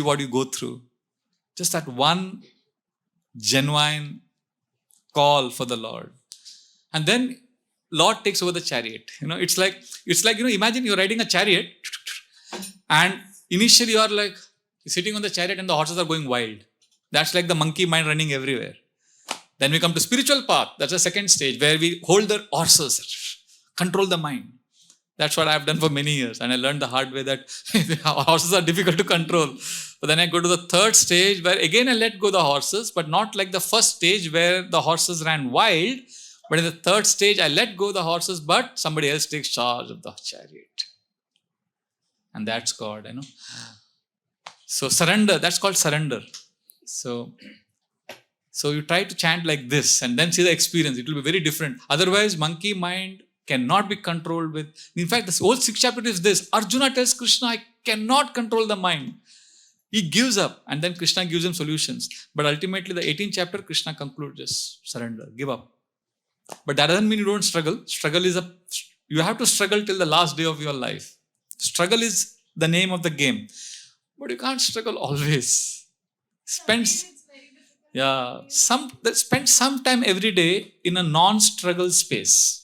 what you go through. Just that one genuine call for the Lord. And then Lord takes over the chariot. It's like imagine you're riding a chariot, and initially you are like sitting on the chariot and the horses are going wild. That's like the monkey mind running everywhere. Then we come to spiritual path. That's the second stage where we hold the horses, control the mind. That's what I've done for many years. And I learned the hard way that horses are difficult to control. But then I go to the third stage where again I let go the horses, but not like the first stage where the horses ran wild. But in the third stage, I let go the horses, but somebody else takes charge of the chariot. And that's God, So surrender, that's called surrender. So you try to chant like this and then see the experience. It will be very different. Otherwise, monkey mind cannot be controlled with. In fact, this whole 6th chapter is this. Arjuna tells Krishna, I cannot control the mind. He gives up and then Krishna gives him solutions. But ultimately, the 18th chapter, Krishna concludes, just surrender, give up. But that doesn't mean you don't struggle. You have to struggle till the last day of your life. Struggle is the name of the game. But you can't struggle always. Spend some time every day in a non-struggle space.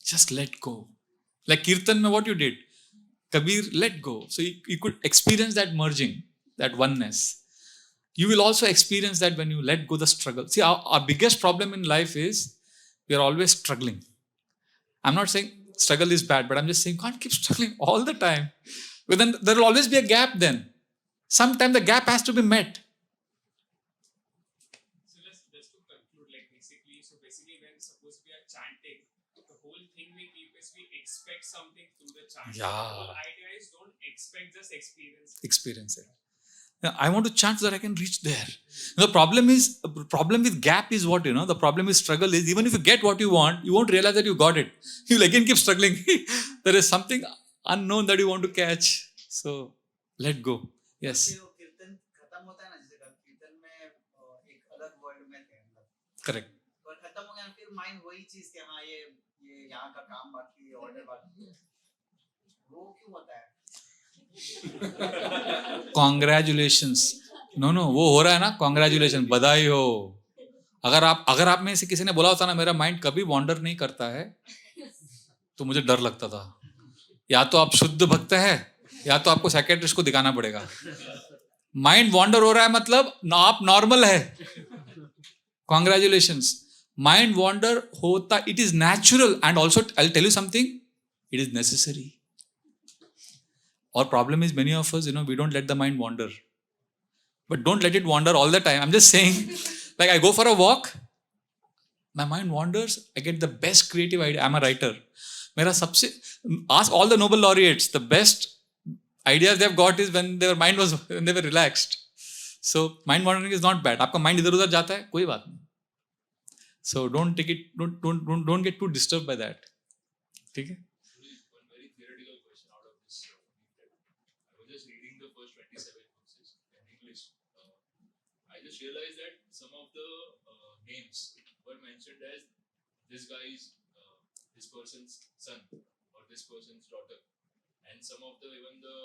Just let go. Like Kirtan, what you did. Kabir, let go. So you could experience that merging, that oneness. You will also experience that when you let go the struggle. See, our biggest problem in life is we are always struggling. I'm not saying struggle is bad, but I'm just saying you can't keep struggling all the time. But then there will always be a gap then. Sometime the gap has to be met. So just to conclude, basically when suppose we are chanting, the whole thing we keep is we expect something through the chant. Yeah. The whole idea is don't expect, just experience. Experience it. Now, I want to chant so that I can reach there. The problem with gap is what, the problem with struggle is even if you get what you want, you won't realize that you got it. You'll again keep struggling. There is something unknown that you want to catch. So, let go. Yes. फिर वो कीर्तन खत्म होता है ना, जैसे कीर्तन में एक अलग वर्ल्ड में थे मतलब Correct. और खत्म हो गया फिर माइंड वही चीज कि हाँ ये यहाँ का काम बाकी है, ऑर्डर बाकी है, वो क्यों होता है? Congratulations. No, वो हो रहा है ना, congratulations, बधाई हो. अगर आप में से किसी ने बोला होता ना मेरा माइंड कभी वॉन्डर नहीं करता है, तो मुझे डर लगता था. या तो आप शुद्ध भक्त है या तो आपको साइकियाट्रिस्ट को दिखाना पड़ेगा. माइंड वॉन्डर हो रहा है मतलब आप नॉर्मल है. कॉन्ग्रेचुलेशंस. माइंड वॉन्डर होता, it is natural and also I will tell you something, it is necessary. Our problem is many of us, we don't let the mind wander. But don't let it wander all the time. I'm just saying, like I go for a walk, my mind wanders, I get the best creative idea. I'm a writer. Ask all the Nobel laureates, the best ideas they've got is when they were relaxed. So mind wandering is not bad. आपका mind इधर उधर जाता है, कोई बात नहीं. So don't get too disturbed by that. ठीक है? One very theoretical question out of this. I was just reading the first 27 verses in English. I just realized that some of the names were mentioned as this guy's, this person's son or this person's daughter, and some of even the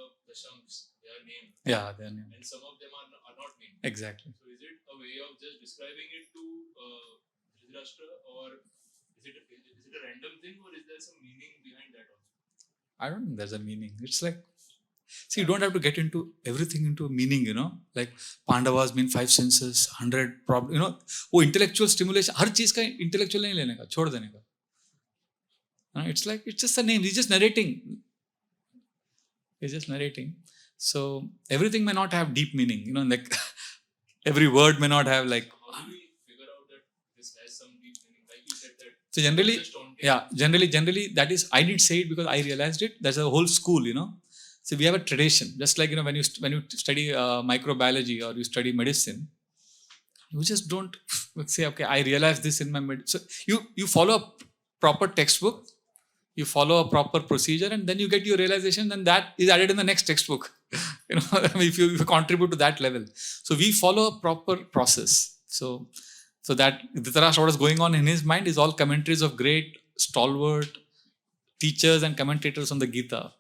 shanks, they are named. Yeah, they are named. And some of them are not named. Exactly. So is it a way of just describing it to Dhritarashtra, or is it a random thing, or is there some meaning behind that also? I don't think there's a meaning. It's like, see, you don't have to get into everything into a meaning, like Pandavas mean 5 senses, 100 problem, वो intellectual stimulation, हर चीज का intellectual नहीं लेने का, छोड़ देने का. It's like, it's just a name. He's just narrating. So everything may not have deep meaning, like every word may not have like. How do we figure out that this has some deep meaning? Like you said that. So generally, just don't take generally that is, I didn't say it because I realized it. There's a whole school, So we have a tradition, just like when you study microbiology or you study medicine, you just don't say, okay, I realized this in my So you follow a proper textbook, you follow a proper procedure, and then you get your realization, then that is added in the next textbook. If you contribute to that level. So we follow a proper process. So that Dhritarashtra, what is going on in his mind is all commentaries of great stalwart teachers and commentators on the Gita.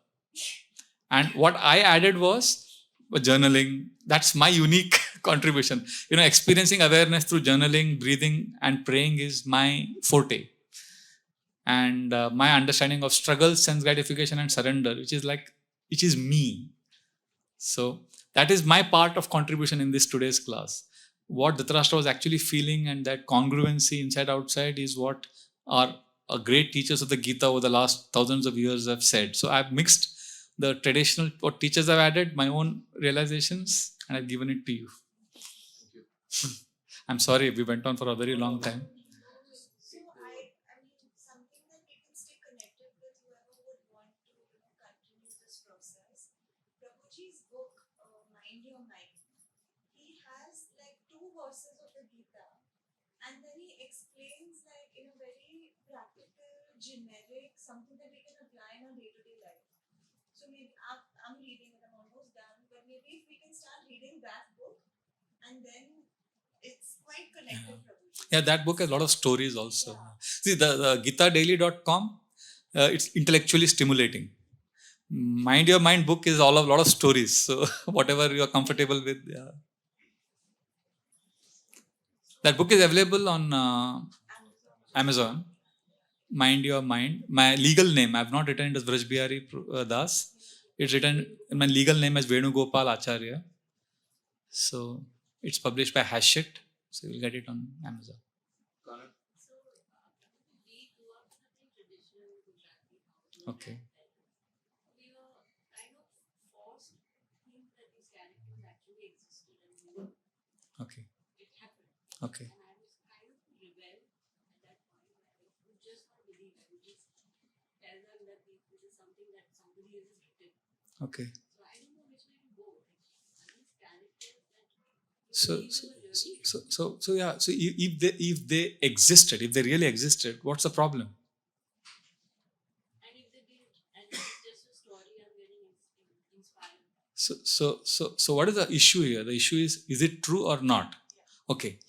And what I added was journaling. That's my unique contribution. Experiencing awareness through journaling, breathing, and praying is my forte. And my understanding of struggle, sense gratification, and surrender, which is me. So that is my part of contribution in this today's class. What Dhritarashtra was actually feeling, and that congruency inside outside, is what our great teachers of the Gita over the last thousands of years have said. So I've mixed the traditional, what teachers have added, my own realizations, and I've given it to you. I'm sorry, we went on for a very long time. So I mean, something that we can stay connected with whoever would want to, continue this process. Prabhuji's book, Mind Your Mind, he has like 2 verses of the Gita, and then he explains like in a very practical, generic, something that we can apply in our day-to-day life. So maybe I'm reading it, I'm almost done, but maybe if we can start reading that book, and then it's quite connected, Prabhuji. Yeah, that book has a lot of stories also. See, the GitaDaily.com, it's intellectually stimulating. Mind Your Mind book is a lot of stories. So whatever you are comfortable with. Yeah. That book is available on Amazon. Mind Your Mind. My legal name, I have not written it as Vraja Bihari Das. It's written in my legal name as Venugopal Acharya. So it's published by Hachette. So you'll get it on Amazon. So, we grew up in a traditional Gujarati household. Okay. And we were kind of forced to think that these characters actually existed and we were, Okay. it happened. Okay. And I was kind of rebel at that point where I would just not believe. I would just tell them that this is something that somebody else has written. Okay. So I don't know which way to go. Like, are these characters that So, we so, were really so yeah. So if they existed, if they really existed, what's the problem? and if they didn't, and it's just a story I'm getting inspired by. So what is the issue here? The issue is it true or not? Okay.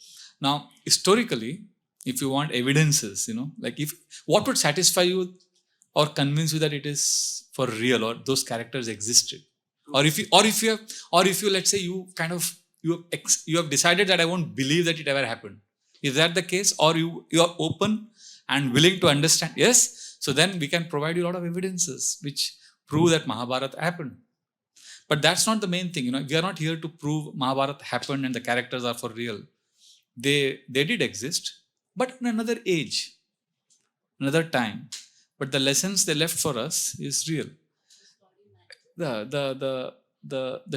Now, historically, if you want evidences, like what would satisfy you or convince you that it is for real or those characters existed, or if you let's say you have decided that I won't believe that it ever happened. Is that the case, or you are open and willing to understand? Yes. So then we can provide you a lot of evidences which prove that Mahabharata happened. But that's not the main thing. We are not here to prove Mahabharata happened and the characters are for real. They did exist, but in another age, another time. But the lessons they left for us is real. The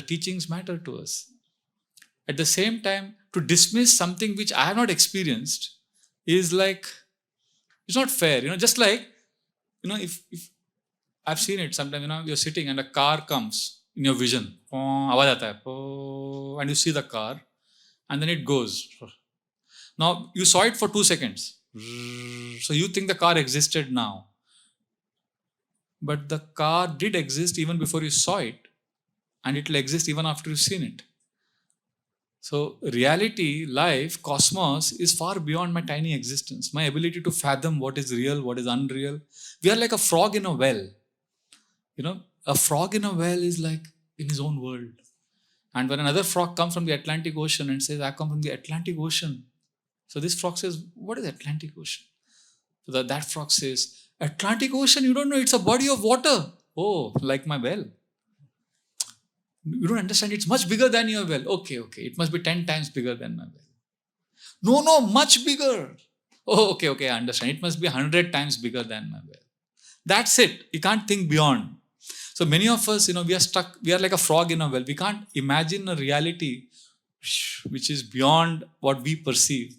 teachings matter to us. At the same time, to dismiss something which I have not experienced is like, it's not fair. Just like, if I've seen it sometimes, you're sitting and a car comes in your vision. आवाज आता है, and you see the car and then it goes. Now, you saw it for 2 seconds. So you think the car existed now. But the car did exist even before you saw it, and it will exist even after you've seen it. So reality, life, cosmos is far beyond my tiny existence, my ability to fathom what is real, what is unreal. We are like a frog in a well. A frog in a well is like in his own world. And when another frog comes from the Atlantic Ocean and says, I come from the Atlantic Ocean. So this frog says, what is Atlantic Ocean? So that frog says, Atlantic Ocean, you don't know, it's a body of water. Oh, like my well. You don't understand, it's much bigger than your well. Okay, it must be 10 times bigger than my well. No, much bigger. Oh, okay, I understand. It must be 100 times bigger than my well. That's it. You can't think beyond. So many of us, we are stuck, we are like a frog in a well. We can't imagine a reality which is beyond what we perceive.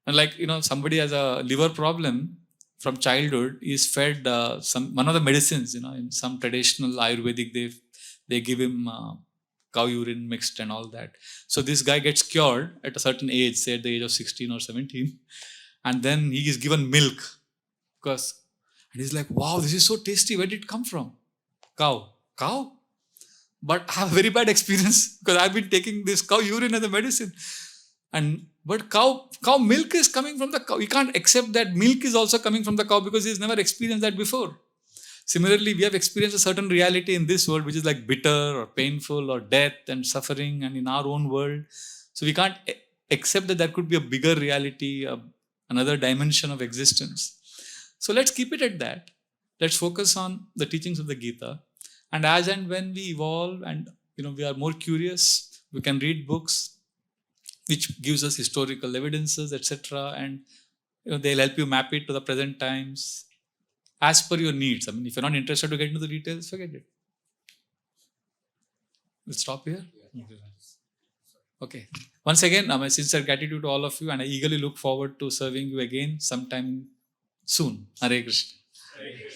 And like, somebody has a liver problem from childhood, is fed one of the medicines, in some traditional Ayurvedic, they give him cow urine mixed and all that. So this guy gets cured at a certain age, say at the age of 16 or 17. And then he is given milk. And he's like, wow, this is so tasty. Where did it come from? Cow. But I have a very bad experience because I've been taking this cow urine as a medicine. But cow milk is coming from the cow. You can't accept that milk is also coming from the cow because he's never experienced that before. Similarly, we have experienced a certain reality in this world which is like bitter or painful or death and suffering, and in our own world. So we can't accept that there could be a bigger reality, another dimension of existence. So let's keep it at that. Let's focus on the teachings of the Gita. And as and when we evolve and we are more curious, we can read books which gives us historical evidences, etc. And they'll help you map it to the present times as per your needs. I mean, if you're not interested to get into the details, forget it. We'll stop here. Okay. Once again, my sincere gratitude to all of you, and I eagerly look forward to serving you again sometime soon. Hare Krishna. Hare Krishna.